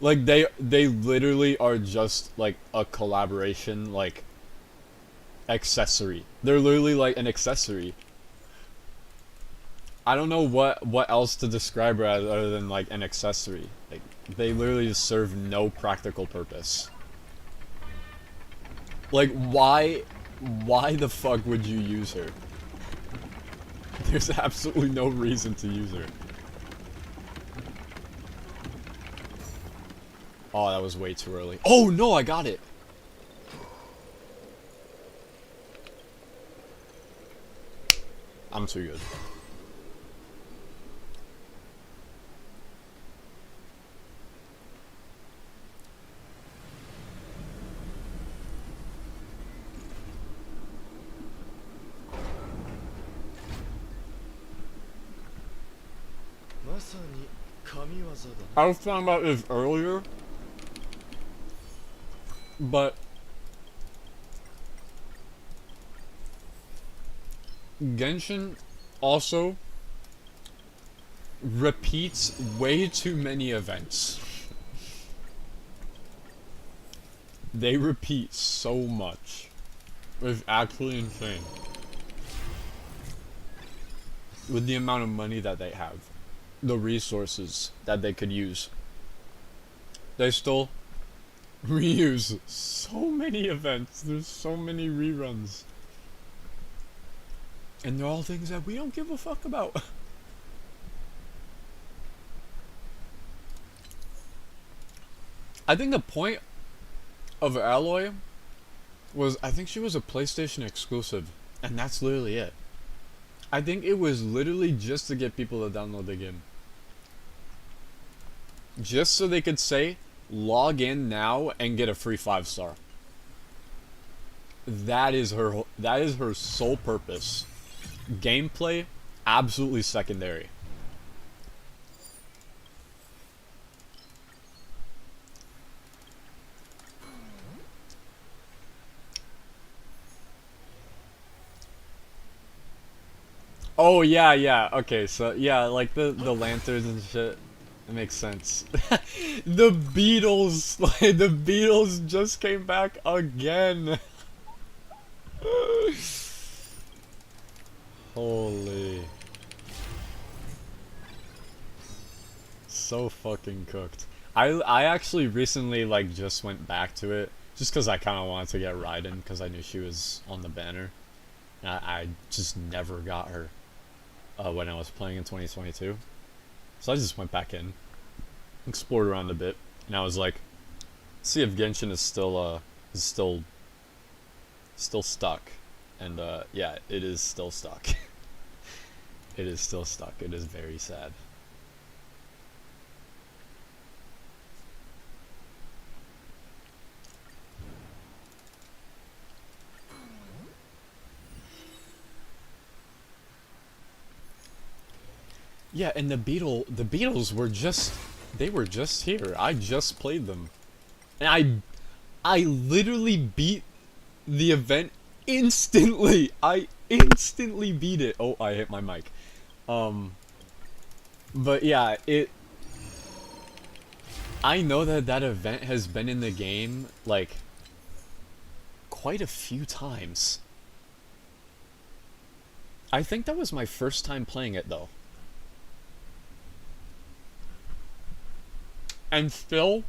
like they literally are just like a collaboration like accessory. They're literally like an accessory. I don't know what else to describe her as other than like an accessory. Like they literally just serve no practical purpose. Like why the fuck would you use her? There's absolutely no reason to use her. Oh, that was way too early. Oh no, I got it. I'm too good. I was talking about this earlier, but Genshin also repeats way too many events. They repeat so much. It's actually insane. With the amount of money that they have, the resources that they could use, they still reuse so many events. There's so many reruns. And they're all things that we don't give a fuck about. I think the point of Alloy was, I think she was a PlayStation exclusive, and that's literally it. I think it was literally just to get people to download the game. Just so they could say, log in now and get a free 5-star. That is her sole purpose. Gameplay, absolutely secondary. Oh yeah, okay, so yeah, like the lanterns and shit. It makes sense. The Beatles, like the Beatles just came back again. Holy. So fucking cooked. I actually recently like just went back to it just because I kind of wanted to get Raiden because I knew she was on the banner. And I just never got her when I was playing in 2022. So I just went back in, explored around a bit, and I was like, see if Genshin is still stuck. And yeah, it is still stuck. It is still stuck. It is very sad. Yeah, and the Beatles were just, they were just here. I just played them. And I literally beat the event instantly. I instantly beat it. Oh, I hit my mic. But yeah, I know that event has been in the game like quite a few times. I think that was my first time playing it though. And still,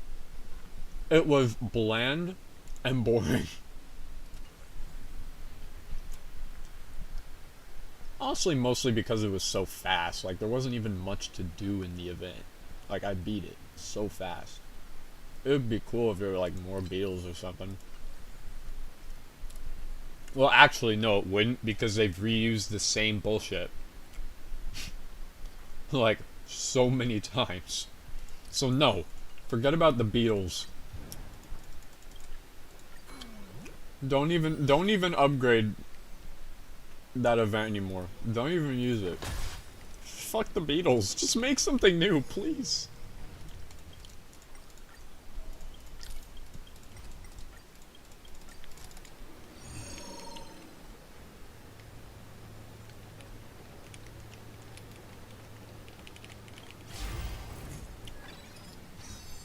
it was bland and boring. Honestly, mostly because it was so fast. Like, there wasn't even much to do in the event. Like, I beat it so fast. It would be cool if there were, like, more Beatles or something. Well, actually, no, it wouldn't, because they've reused the same bullshit. Like, so many times. So, no. Forget about the Beatles. Don't even upgrade that event anymore. Don't even use it. Fuck the Beatles. Just make something new, please.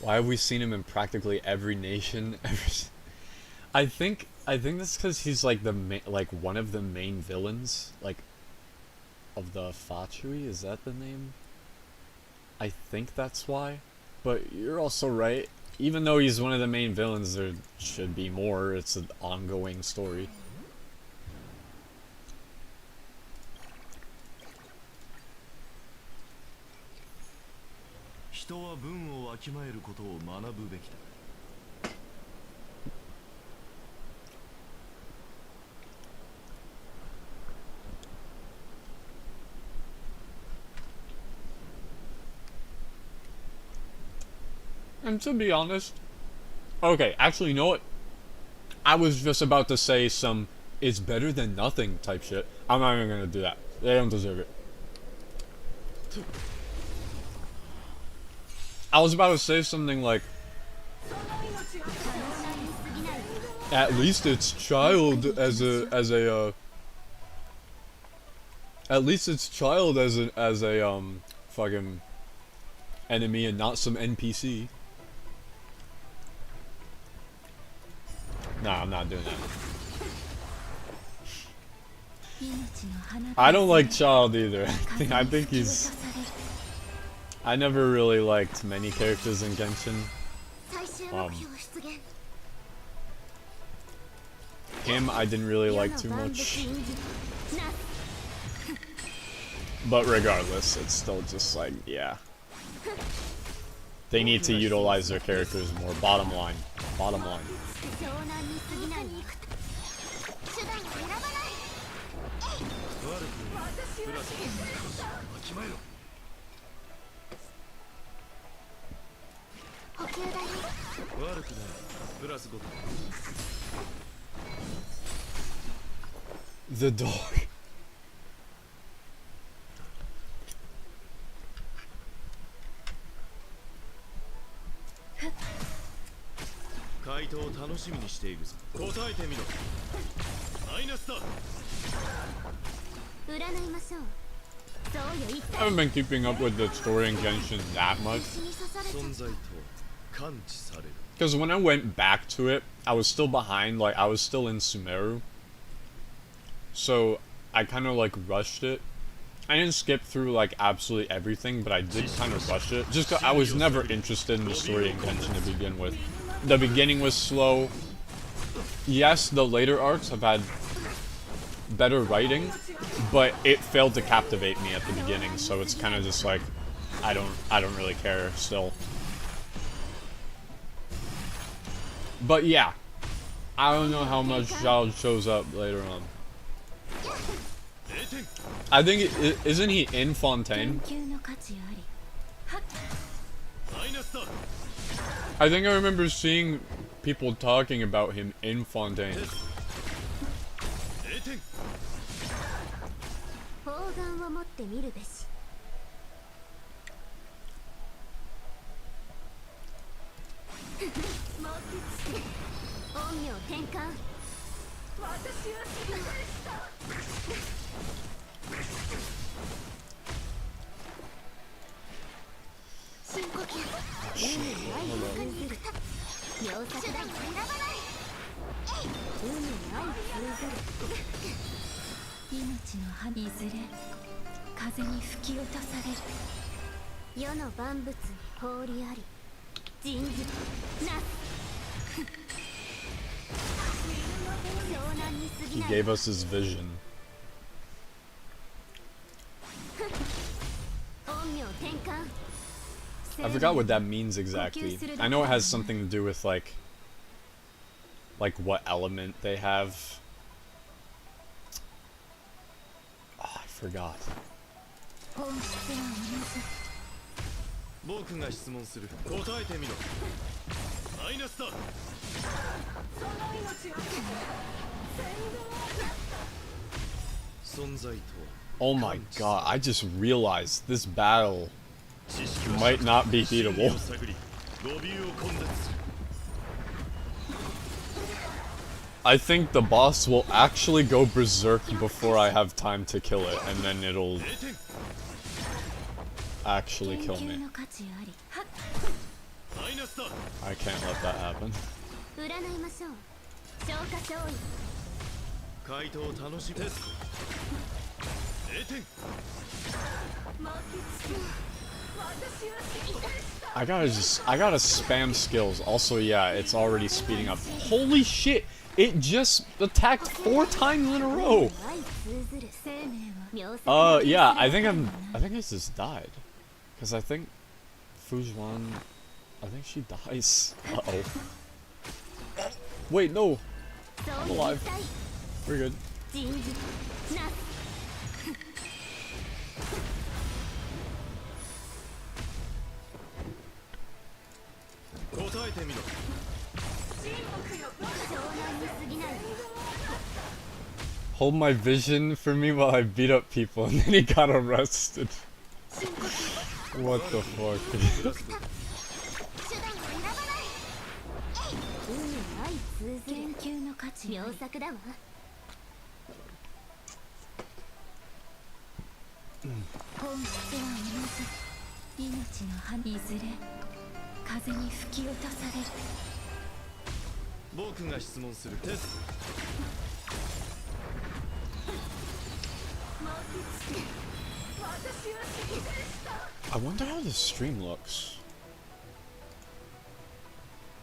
Why have we seen him in practically every nation? I think that's because he's like like one of the main villains, like of the Fatui. Is that the name? I think that's why. But you're also right. Even though he's one of the main villains, there should be more. It's an ongoing story. And to be honest, okay, actually, you know what? I was just about to say some "it's better than nothing" type shit. I'm not even gonna do that. They don't deserve it. I was about to say something like, at least its child as a At least it's child as a fucking enemy and not some NPC. Nah, I'm not doing that. I don't like Child either. I think he's... I never really liked many characters in Genshin. Him, I didn't really like too much. But regardless, it's still just like, yeah. They need to utilize their characters more. Bottom line. Bottom line. The dog. I haven't been keeping up with the story in Genshin that much. Because when I went back to it, I was still behind, like, I was still in Sumeru. So, I kind of, like, rushed it. I didn't skip through, like, absolutely everything, but I did kind of rush it. Just 'cause I was never interested in the story in Genshin to begin with. The beginning was slow. Yes, the later arcs have had better writing, but it failed to captivate me at the beginning, so it's kind of just like, I don't really care still. But yeah, I don't know how much Child shows up later on. I think, isn't he in Fontaine? I think I remember seeing people talking about him in Fontaine. He gave us his vision. I forgot what that means exactly. I know it has something to do with like what element they have. Oh, I forgot. Oh my god, I just realized this battle might not be beatable. I think the boss will actually go berserk before I have time to kill it, and then it'll actually kill me. I can't let that happen. I gotta spam skills. Also, yeah, it's already speeding up. Holy shit! It just attacked 4 times in a row! Yeah, I think I just died. Cause I think Fujuan, I think she dies. Uh-oh. Wait, no! I'm alive. We're good. Hold my vision for me while I beat up people, and then he got arrested. What the fuck? 本質は同じ。命の花いずれ風に吹き落とされる。僕が質問するテス I wonder how this stream looks.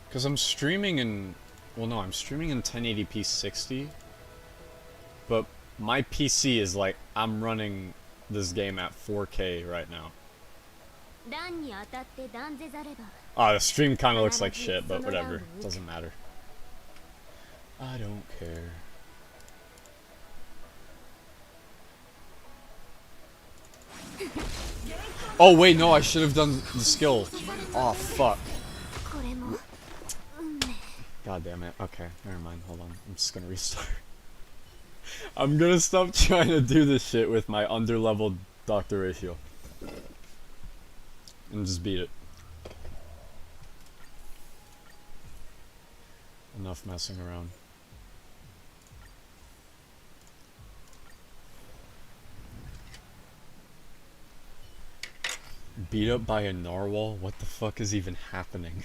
Because I'm streaming in... Well, no, I'm streaming in 1080p 60. But my PC is like... I'm running this game at 4K right now. Ah, the stream kind of looks like shit, but whatever. Doesn't matter. I don't care. Oh wait, no, I should have done the skill. Oh fuck. God damn it. Okay, never mind. Hold on. I'm just gonna restart. I'm gonna stop trying to do this shit with my underleveled doctor ratio. And just beat it. Enough messing around. Beat up by a narwhal? What the fuck is even happening?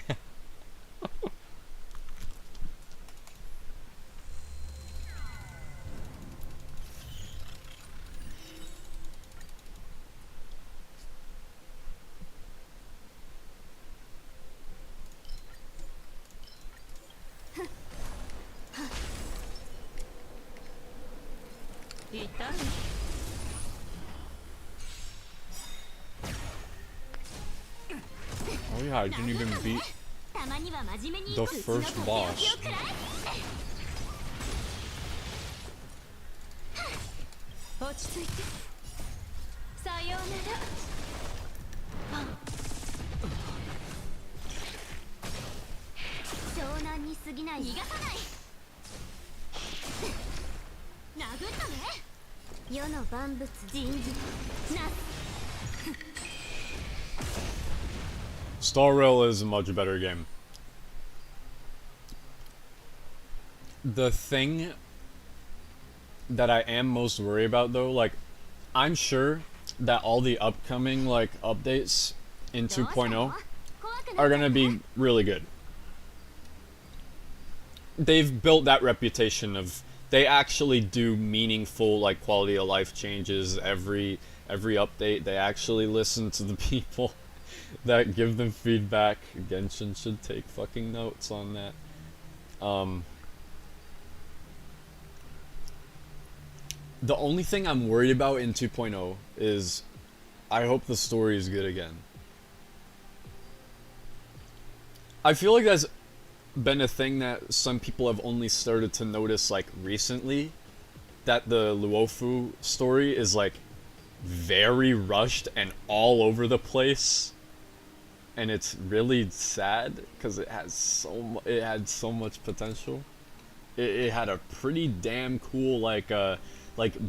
Oh yeah, I didn't even beat the first boss. Star Rail is a much better game. The thing that I am most worried about though, like, I'm sure that all the upcoming, like, updates in 2.0 are gonna be really good. They've built that reputation of they actually do meaningful, like, quality of life changes every update. They actually listen to the people that give them feedback. Genshin should take fucking notes on that. The only thing I'm worried about in 2.0 is I hope the story is good again. I feel like that's been a thing that some people have only started to notice, like, recently, that the Luofu story is, like, very rushed and all over the place, and it's really sad because it had so much potential. It had a pretty damn cool, like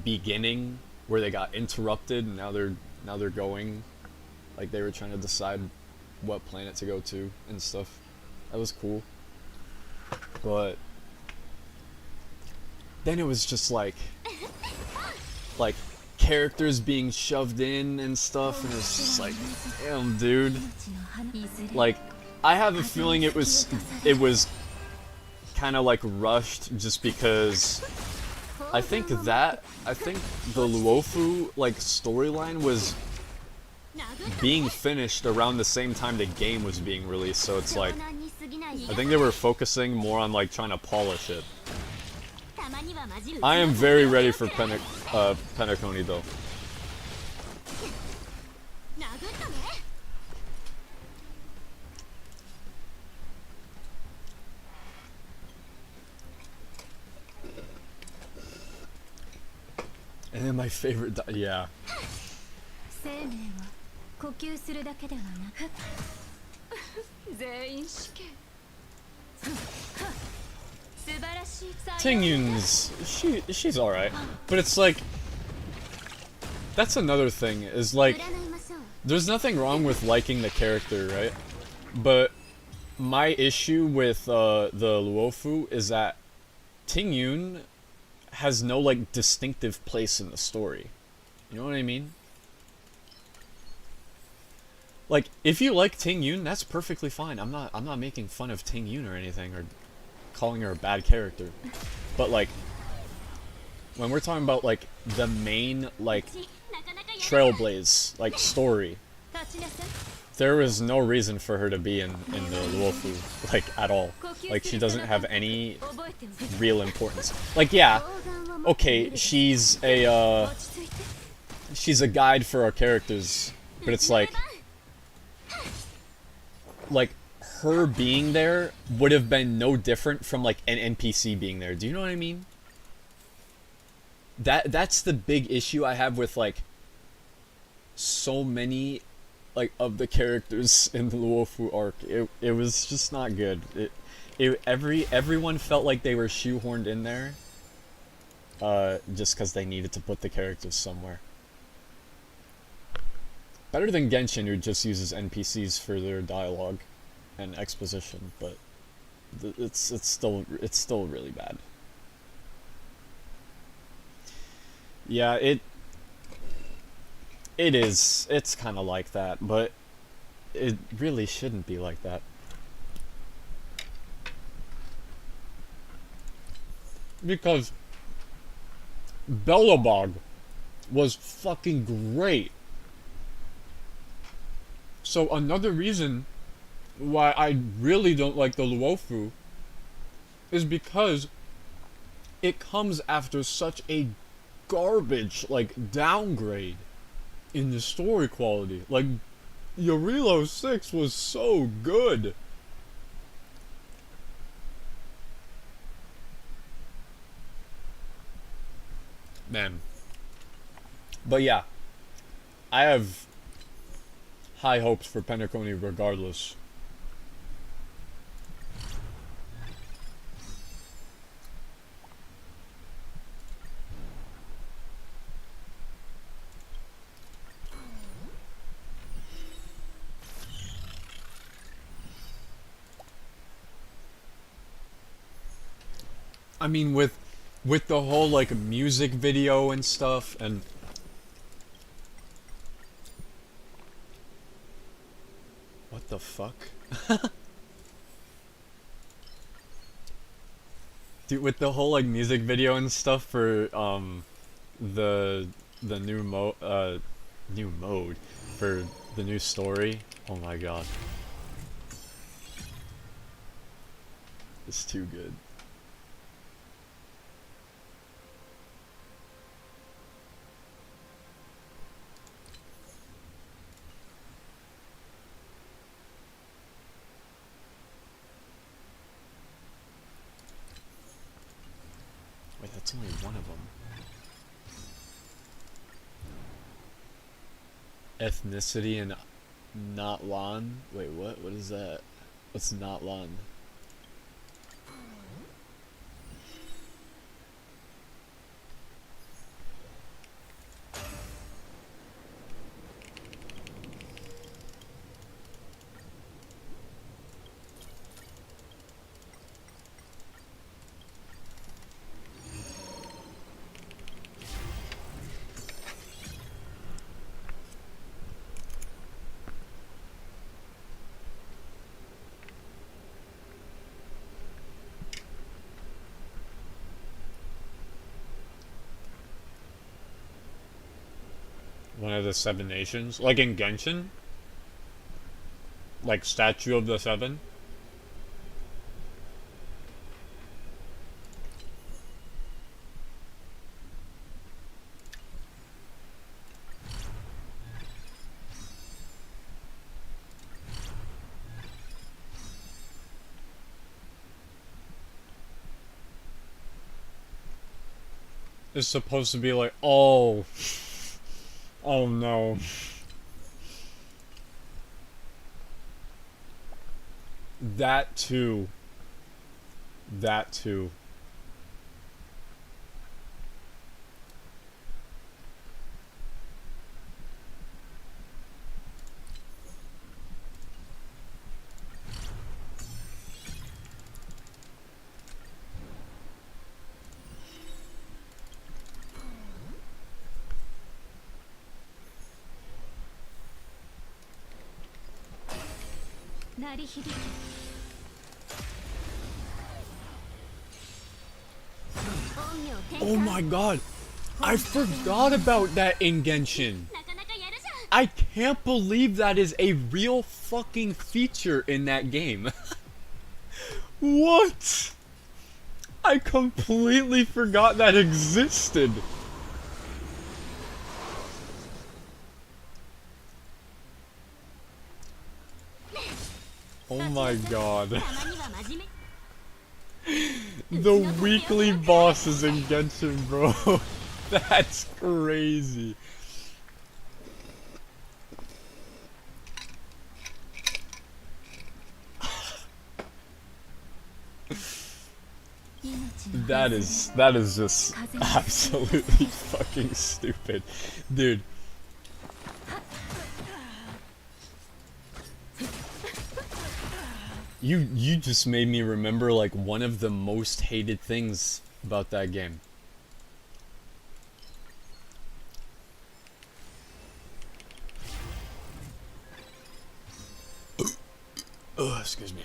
beginning where they got interrupted, and now they're going, like, they were trying to decide what planet to go to and stuff. That was cool. But then it was just like characters being shoved in and stuff, and it's just like, damn, dude. Like, I have a feeling it was kind of like rushed just because I think the Luofu, like, storyline was being finished around the same time the game was being released, so it's like I think they were focusing more on, like, trying to polish it. I am very ready for Penacony though. And then my favorite, yeah. Tingyun's, she's alright, but it's like, that's another thing, is like, there's nothing wrong with liking the character, right? But my issue with the Luofu is that Tingyun has no, like, distinctive place in the story. You know what I mean? Like, if you like Ting Yun, that's perfectly fine. I'm not making fun of Ting Yun or anything, or calling her a bad character. But like, when we're talking about like the main like Trailblaze like story, there was no reason for her to be in the Luofu like at all. Like, she doesn't have any real importance. Like, yeah, okay, she's a guide for our characters, but it's like her being there would have been no different from like an NPC being there. Do you know what I mean? That's the big issue I have with like so many like of the characters in the Luofu arc. It was just not good. Everyone felt like they were shoehorned in there, just because they needed to put the characters somewhere. Better than Genshin, who just uses NPCs for their dialogue and exposition, but it's still really bad. Yeah, it is. It's kind of like that, but it really shouldn't be like that. Because Bellabog was fucking great. So another reason why I really don't like the Luofu is because it comes after such a garbage like downgrade in the story quality. Like, Yorilo 6 was so good. Man. But yeah, I have high hopes for Penacony regardless. I mean, with the whole like music video and stuff, and what the fuck? Dude, with the whole like music video and stuff for the the new mode for the new story. Oh my god. It's too good. Wait, that's only one of them. Ethnicity and not Lan? Wait, what? What is that? What's not Lan? One of the seven nations? Like in Genshin? Like Statue of the Seven? It's supposed to be like, oh. Oh no. That too. That too. 鳴り響け Oh my god! I forgot about that in Genshin! I can't believe that is a real fucking feature in that game. What? I completely forgot that existed. Oh my god. The weekly bosses in Genshin, bro. That's crazy. That is just absolutely fucking stupid. Dude. You just made me remember like one of the most hated things about that game. Oh, excuse me.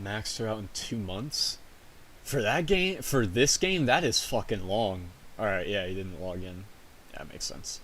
Maxed her out in 2 months? For that game, for this game, that is fucking long. Alright, yeah, he didn't log in. Yeah, that makes sense.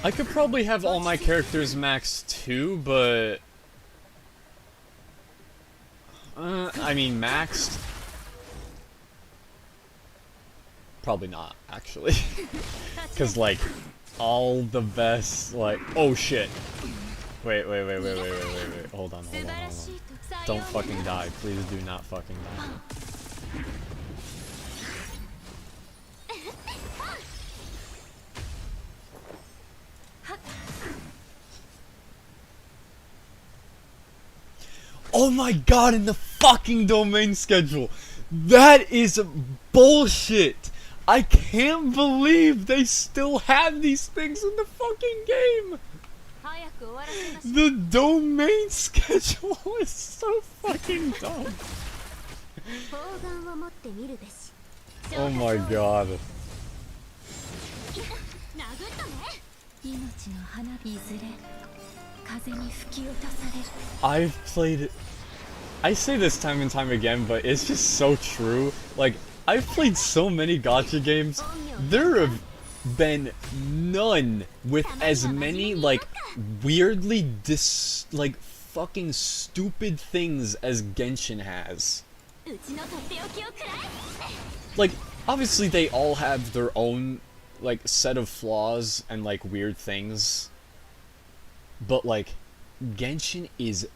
I could probably have all my characters maxed too, but I mean maxed. Probably not, actually. Cause like all the best like oh shit. Wait. Hold on. Don't fucking die. Please do not fucking die. Oh my god, in the fucking domain schedule! That is bullshit! I can't believe they still have these things in the fucking game! The domain schedule is so fucking dumb. Oh my god. I've played... I say this time and time again, but it's just so true. Like, I've played so many gacha games. There have been none with as many, like, weirdly like, fucking stupid things as Genshin has. Like, obviously they all have their own, like, set of flaws and, like, weird things. But, like, Genshin is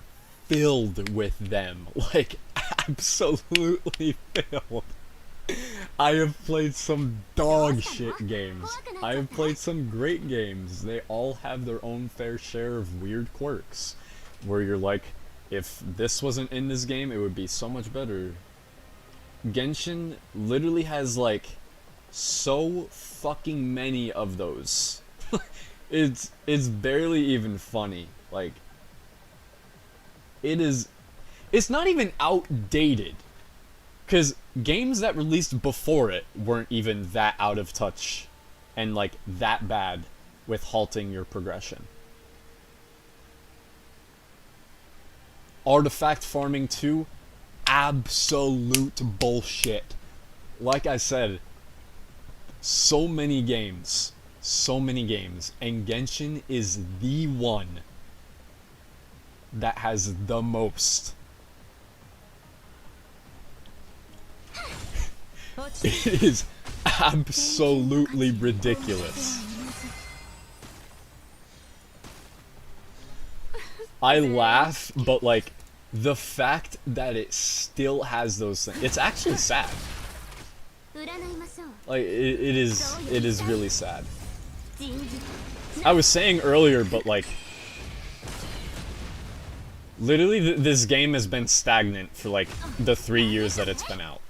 filled with them. Like, absolutely filled. I have played some dog shit games. I have played some great games. They all have their own fair share of weird quirks. Where you're like, if this wasn't in this game, it would be so much better. Genshin literally has, like, so fucking many of those. It's barely even funny. Like, it's not even outdated. Because games that released before it weren't even that out of touch and, like, that bad with halting your progression. Artifact farming 2, absolute bullshit. Like I said, so many games, and Genshin is the one that has the most. It is absolutely ridiculous. I laugh, but like the fact that it still has those things, it's actually sad. Like it is really sad. I was saying earlier, but like literally this game has been stagnant for like the 3 years that it's been out.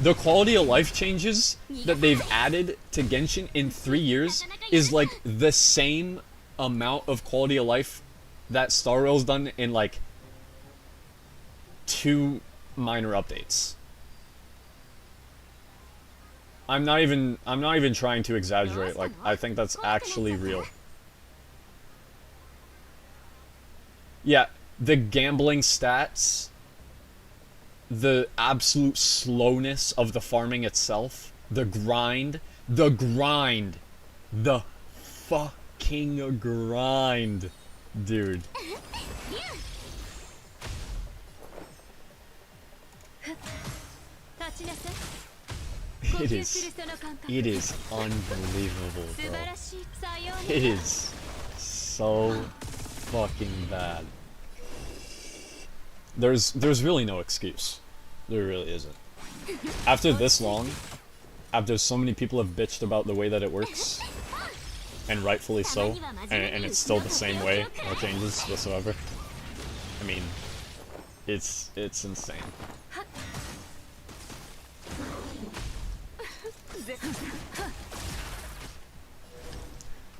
The quality of life changes that they've added to Genshin in 3 years is like the same amount of quality of life that Star Rail's done in like 2 minor updates. I'm not even trying to exaggerate. Like, I think that's actually real. Yeah, the gambling stats, the absolute slowness of the farming itself, the fucking grind, dude. It is unbelievable, bro. It is so fucking bad. There's really no excuse. There really isn't. After this long, after so many people have bitched about the way that it works, and rightfully so, and it's still the same way, no changes whatsoever. I mean, it's insane.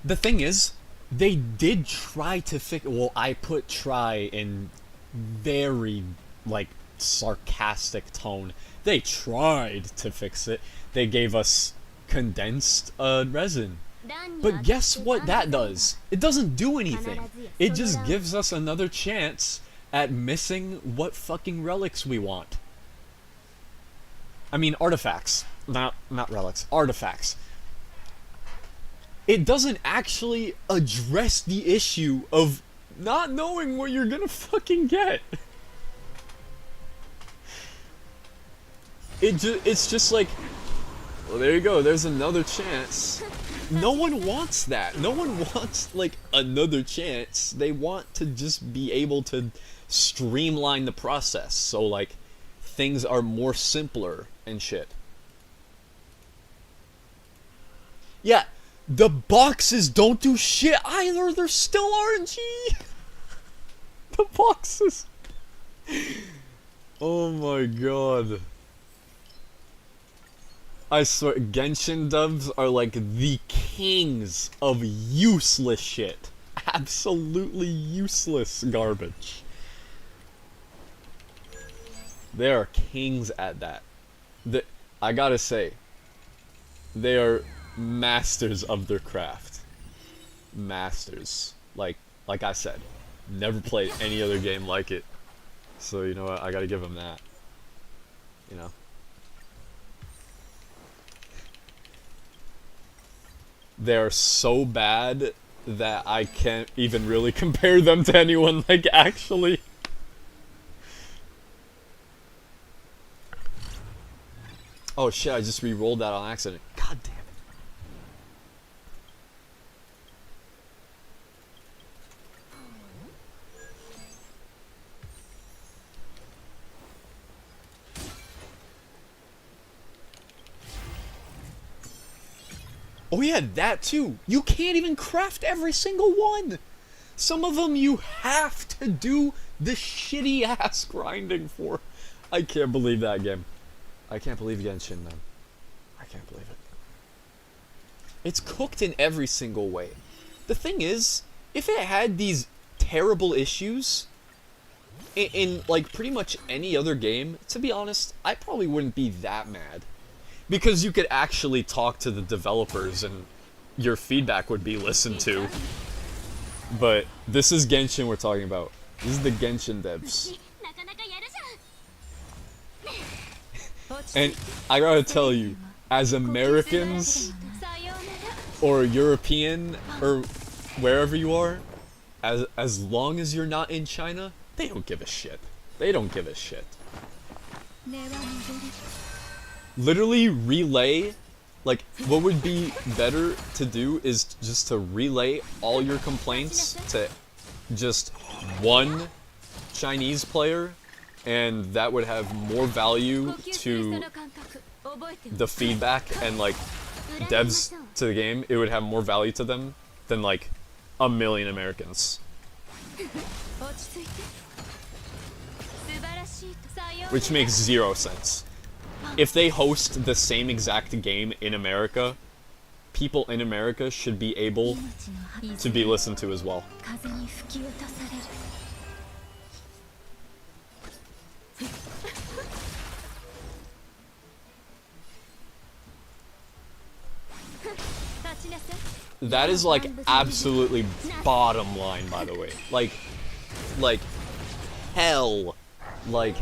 The thing is, they did try to fix. Well, I put "try" in very like sarcastic tone. They tried to fix it. They gave us condensed resin. But guess what that does? It doesn't do anything. It just gives us another chance at missing what fucking relics we want. I mean, artifacts. Not relics. Artifacts. It doesn't actually address the issue of not knowing what you're gonna fucking get. It's just like, well, there you go, there's another chance. No one wants that. No one wants, like, another chance. They want to just be able to streamline the process so, like, things are more simpler and shit. Yeah, the boxes don't do shit either. They're still RNG. The boxes. Oh my god. I swear, Genshin dubs are like the kings of useless shit. Absolutely useless garbage. They are kings at that. I gotta say, they are masters of their craft. Masters. Like I said, never played any other game like it. So you know what, I gotta give them that. You know. They're so bad that I can't even really compare them to anyone, like, actually. Oh shit, I just re-rolled that on accident. God damn it. Oh yeah, that too. You can't even craft every single one. Some of them you have to do the shitty ass grinding for. I can't believe that game. I can't believe Genshin, man. I can't believe it. It's cooked in every single way. The thing is, if it had these terrible issues in like pretty much any other game, to be honest, I probably wouldn't be that mad. Because you could actually talk to the developers and your feedback would be listened to. But this is Genshin we're talking about. This is the Genshin devs. And I gotta tell you, as Americans, or European, or wherever you are, as long as you're not in China, they don't give a shit. They don't give a shit. literally relay, like, what would be better to do is just to relay all your complaints to just one Chinese player, and that would have more value to the feedback and, like, devs to the game. It would have more value to them than, like, a million Americans. Which makes zero sense. If they host the same exact game in America, people in America should be able to be listened to as well. That is, like, absolutely bottom line, by the way. Like hell. Like,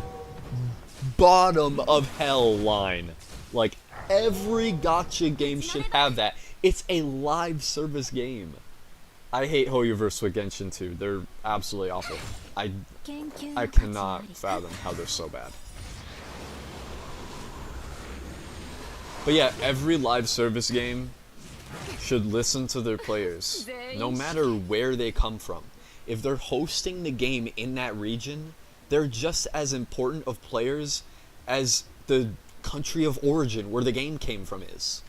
bottom of hell line. Like, every gacha game should have that. It's a live service game. I hate Hoyoverse with Genshin too. They're absolutely awful. I cannot fathom how they're so bad. But yeah, every live service game should listen to their players, no matter where they come from. If they're hosting the game in that region, they're just as important of players as the country of origin where the game came from is.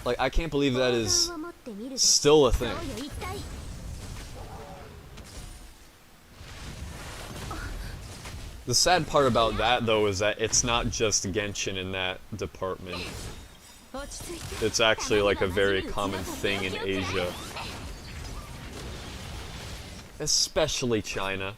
Like, I can't believe that is still a thing. The sad part about that, though, is that it's not just Genshin in that department. It's actually, like, a very common thing in Asia. Especially China.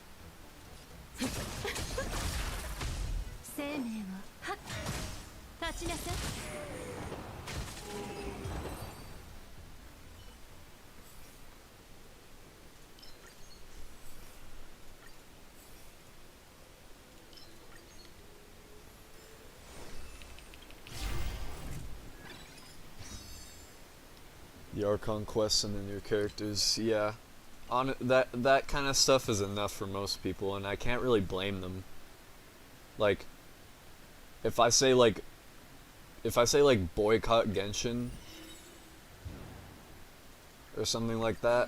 The Archon quests and the new characters, yeah. That kind of stuff is enough for most people, and I can't really blame them. Like, if I say like boycott Genshin or something like that,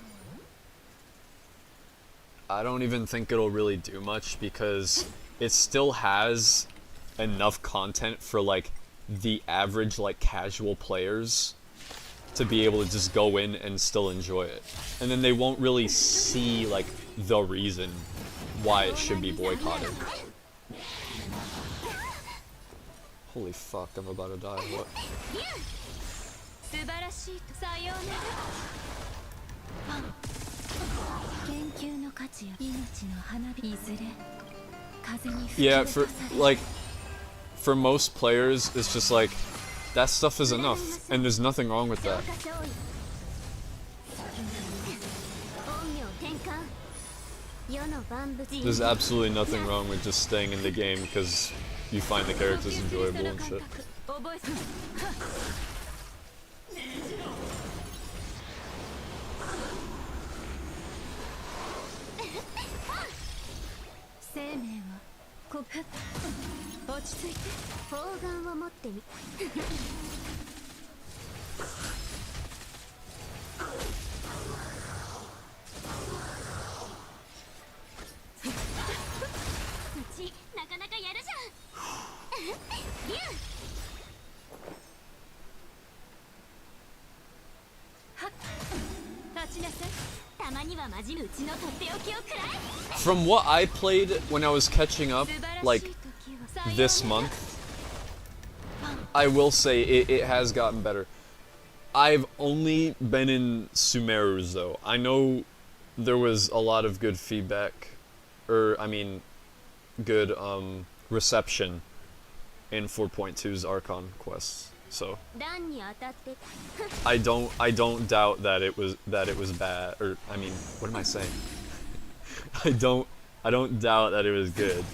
I don't even think it'll really do much, because it still has enough content for, like, the average, like, casual players to be able to just go in and still enjoy it. And then they won't really see, like, the reason why it should be boycotted. Holy fuck, I'm about to die. What? Yeah, for most players, it's just like, that stuff is enough, and there's nothing wrong with that. There's absolutely nothing wrong with just staying in the game because you find the characters enjoyable and shit. From what I played when I was catching up, like, this month, I will say it has gotten better. I've only been in Sumeru's, though. I know there was a lot of good feedback, or, I mean, good, reception in 4.2's Archon quests. So I don't doubt that it was bad, or, I mean, what am I saying? I don't doubt that it was good.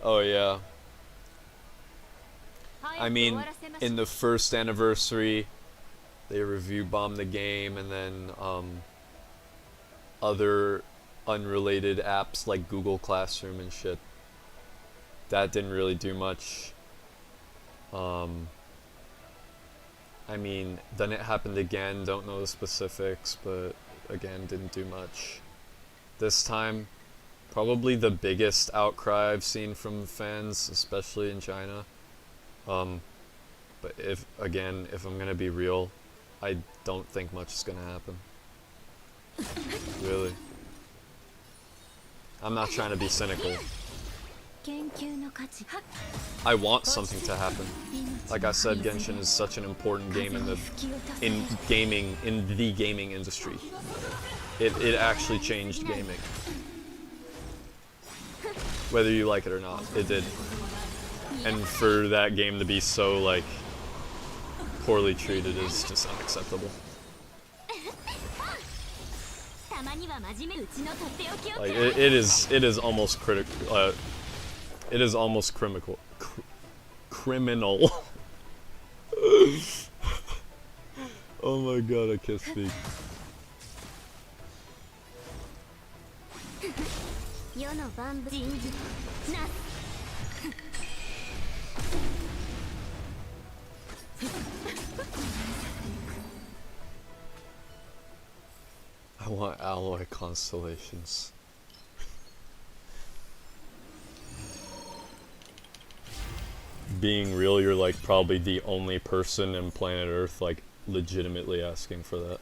Oh yeah. I mean, in the first anniversary, they review bombed the game, and then other unrelated apps like Google Classroom and shit. That didn't really do much. I mean, then it happened again, don't know the specifics, but again, didn't do much. This time, probably the biggest outcry I've seen from fans, especially in China. But if I'm gonna be real, I don't think much is gonna happen. Really. I'm not trying to be cynical. I want something to happen. Like I said, Genshin is such an important game in the gaming industry. It actually changed gaming. Whether you like it or not, it did. And for that game to be so like poorly treated is just unacceptable. Like it is almost critical. It is almost criminal. Criminal. Oh my god, I can't speak. I want alloy constellations. Being real, you're like probably the only person in planet Earth like legitimately asking for that.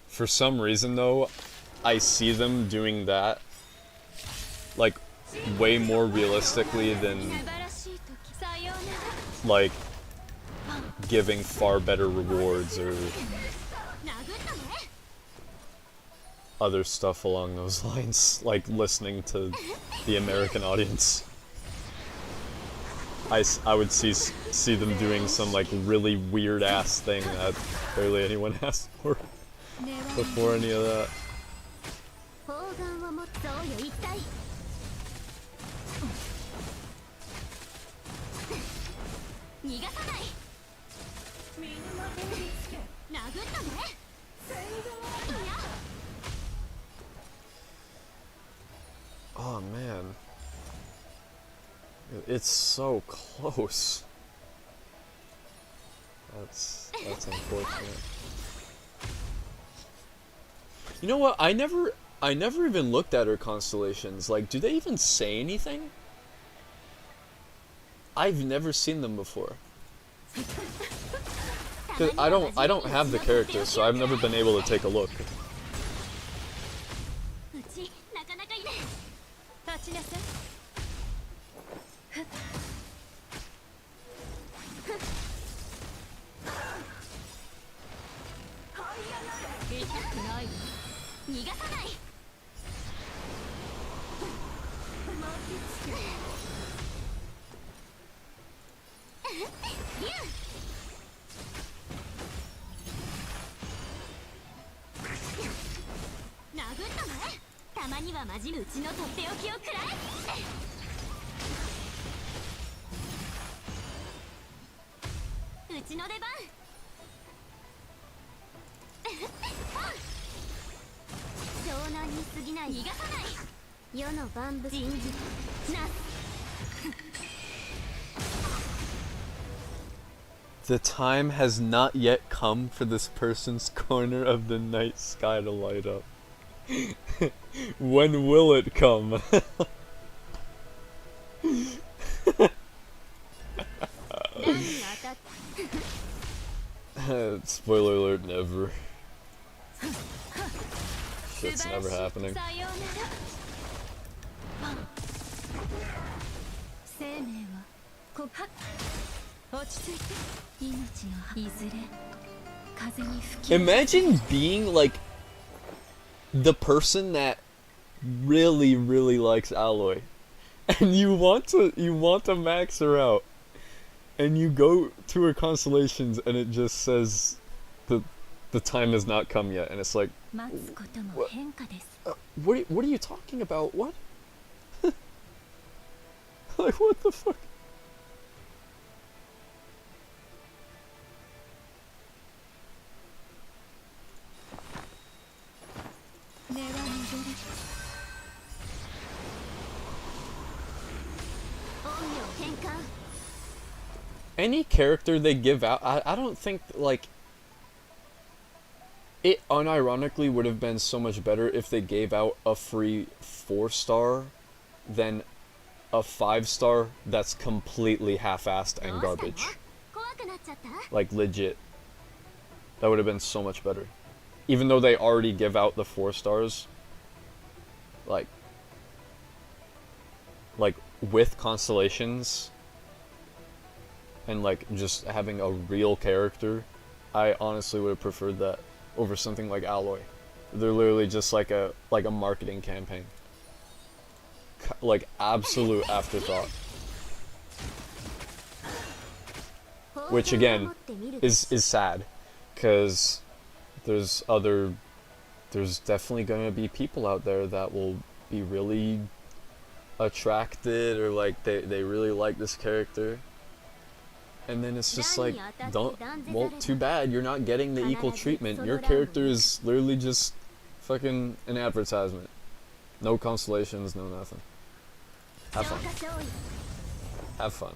For some reason though, I see them doing that like way more realistically than like giving far better rewards or other stuff along those lines, like listening to the American audience. I would see them doing some like really weird ass thing that barely anyone asked for before any of that. Oh man, it's so close. That's unfortunate. You know what? I never even looked at her constellations. Like, do they even say anything? I've never seen them before. 'Cause I don't have the character, so I've never been able to take a look. The time has not yet come for this person's corner of the night sky to light up. When will it come? Spoiler alert, never. Shit's never happening. Imagine being like the person that really likes Alloy, and you want to max her out, and you go to her constellations and it just says the time has not come yet, and it's like, 待つことも what, 変化です what are you talking about? What? Like, what the fuck? Any character they give out, I don't think, like, it unironically would have been so much better if they gave out a free 4-star than a 5-star that's completely half-assed and garbage. Like, legit. That would have been so much better. Even though they already give out the 4 stars, like with constellations and like just having a real character, I honestly would have preferred that over something like Alloy. They're literally just like a marketing campaign. Like absolute afterthought. Which again is sad, because there's definitely gonna be people out there that will be really attracted, or like they really like this character, and then it's just like, well, too bad you're not getting the equal treatment. Your character is literally just fucking an advertisement. No constellations, no nothing. Have fun. Have fun.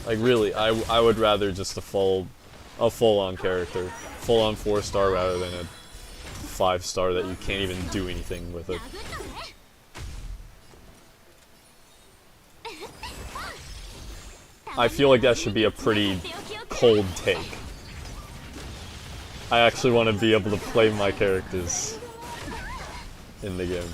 Like really, I would rather just a full-on character, full-on 4-star rather than a 5-star that you can't even do anything with it. I feel like that should be a pretty cold take. I actually want to be able to play my characters in the game.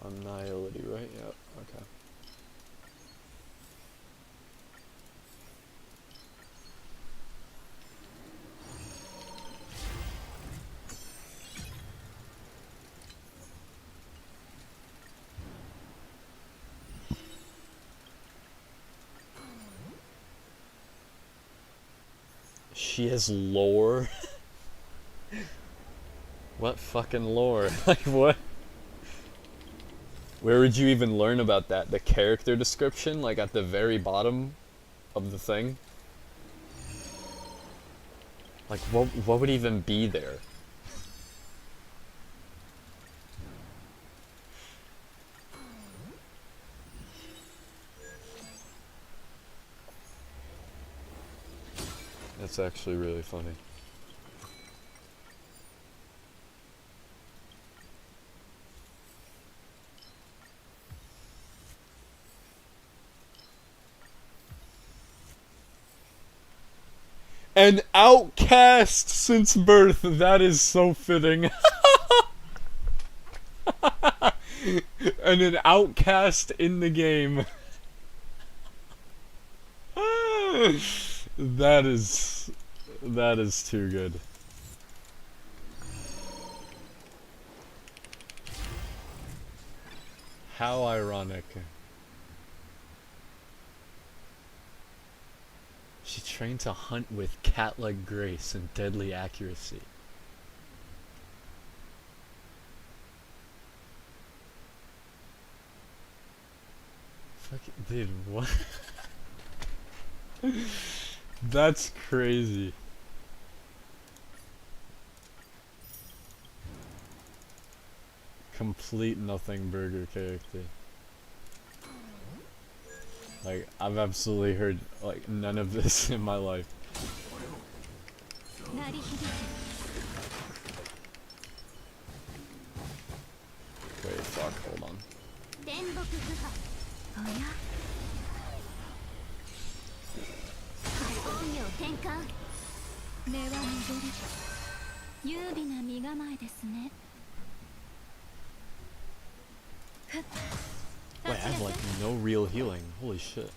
Annihility, right? Yep, okay. She has lore? What fucking lore? Like, what? Where would you even learn about that? The character description? Like, at the very bottom of the thing? Like, what would even be there? That's actually really funny. An outcast since birth, that is so fitting. And an outcast in the game. That is too good. How ironic. She trained to hunt with cat-like grace and deadly accuracy. Fuck, dude, what? That's crazy. complete nothing burger character. Like, I've absolutely heard, like, none of this in my life. Wait, fuck, hold on. 優美な身構えですね。 Wait, I have like no real healing. Holy shit. 素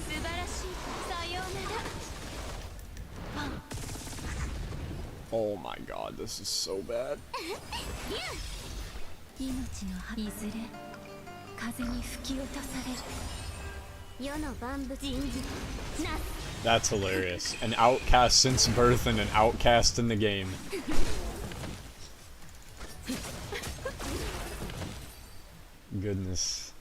晴らしい。さようなら。 Oh my god, this is so bad. 命のいずれ風に吹き落とされる。世の万物人事な。 That's hilarious. An outcast since birth and an outcast in the game. Goodness.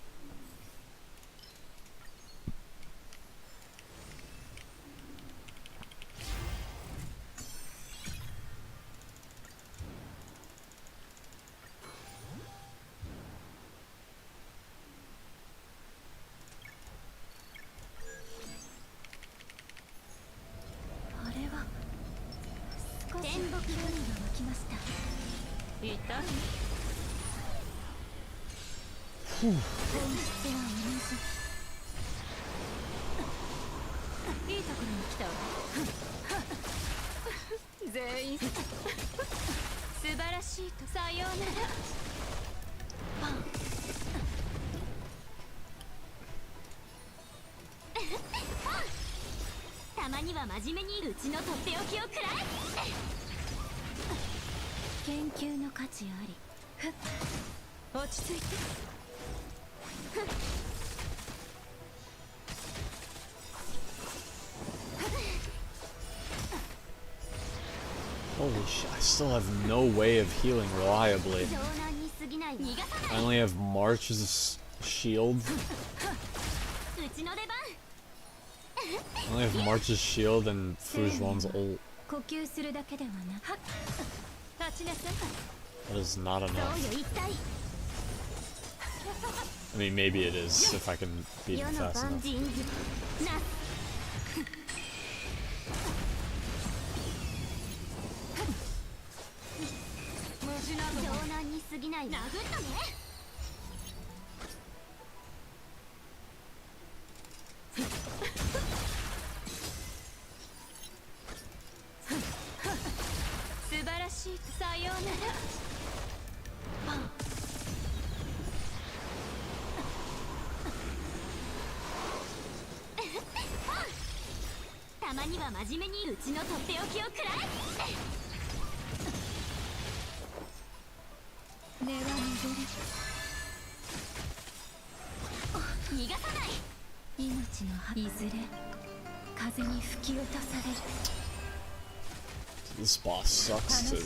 Holy shit, I still have no way of healing reliably. I only have March's shield. I only have March's shield and Fujuan's ult. That is not enough. I mean, maybe it is, if I can beat him fast enough. This boss sucks to...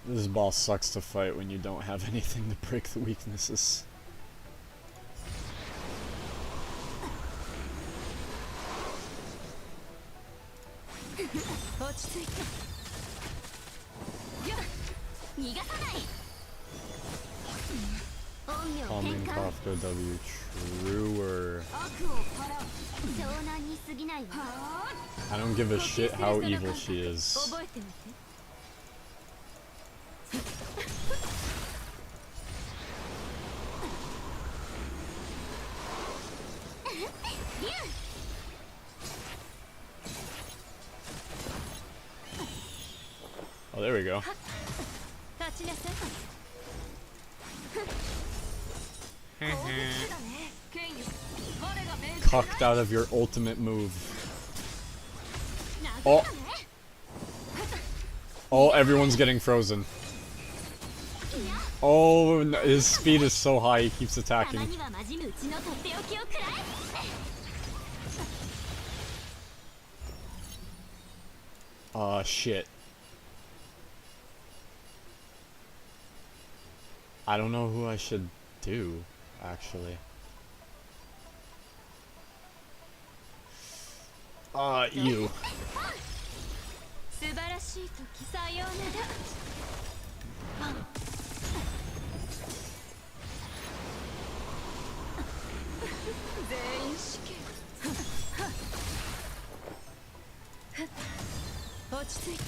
This boss sucks to fight when you don't have anything to break the weaknesses. Calming Kafka W. Truer. I don't give a shit how evil she is. Oh, there we go. Cucked out of your ultimate move. Oh. Oh, everyone's getting frozen. Oh, no, his speed is so high, he keeps attacking. Shit. I don't know who I should do, actually. You. 素晴らしい時さようなら。全員死刑。落ち着いて。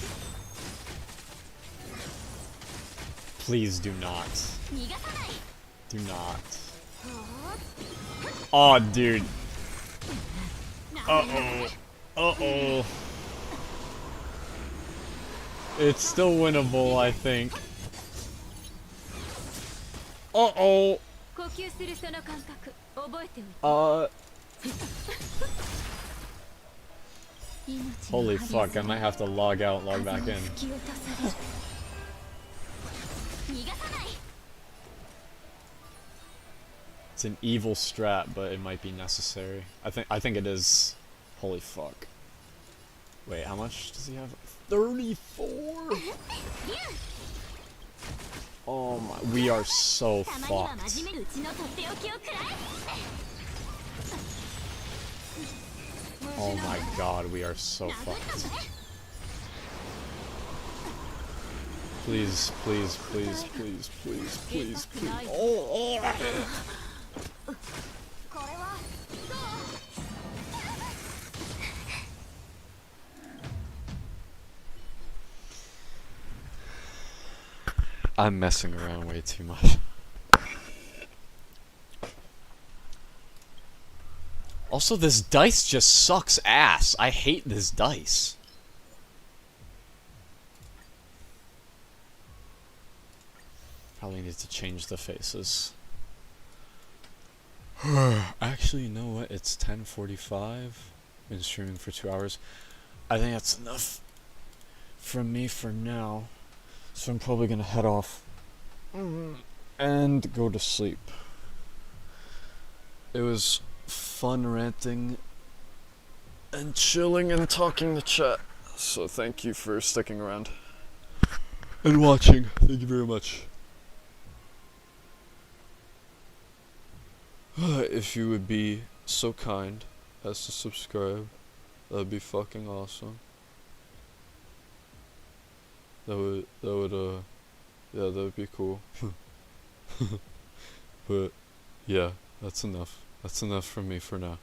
Please do not. 逃がさない。 Do not. Oh, dude. Uh-oh. Uh-oh. It's still winnable, I think. Uh-oh. 呼吸するその感覚覚えておいて。Holy fuck, I might have to log out, log back in. It's an evil strat, but it might be necessary. I think it is. Holy fuck. Wait, how much does he have? 34? Oh my, we are so fucked. Oh my god, we are so fucked. Please, please, please, please, please, please, please. Oh, oh. I'm messing around way too much. Also, this dice just sucks ass. I hate this dice. Probably need to change the faces. Actually, you know what? It's 10:45. Been streaming for 2 hours. I think that's enough from me for now. So I'm probably gonna head off and go to sleep. It was fun ranting and chilling and talking to chat. So thank you for sticking around and watching. Thank you very much. If you would be so kind as to subscribe, that'd be fucking awesome. Yeah, that'd be cool. But yeah, that's enough. That's enough from me for now.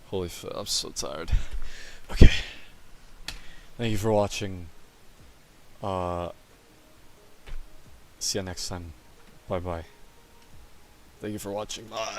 Holy fuck, I'm so tired. Okay. Thank you for watching. See ya next time. Bye bye. Thank you for watching. Bye.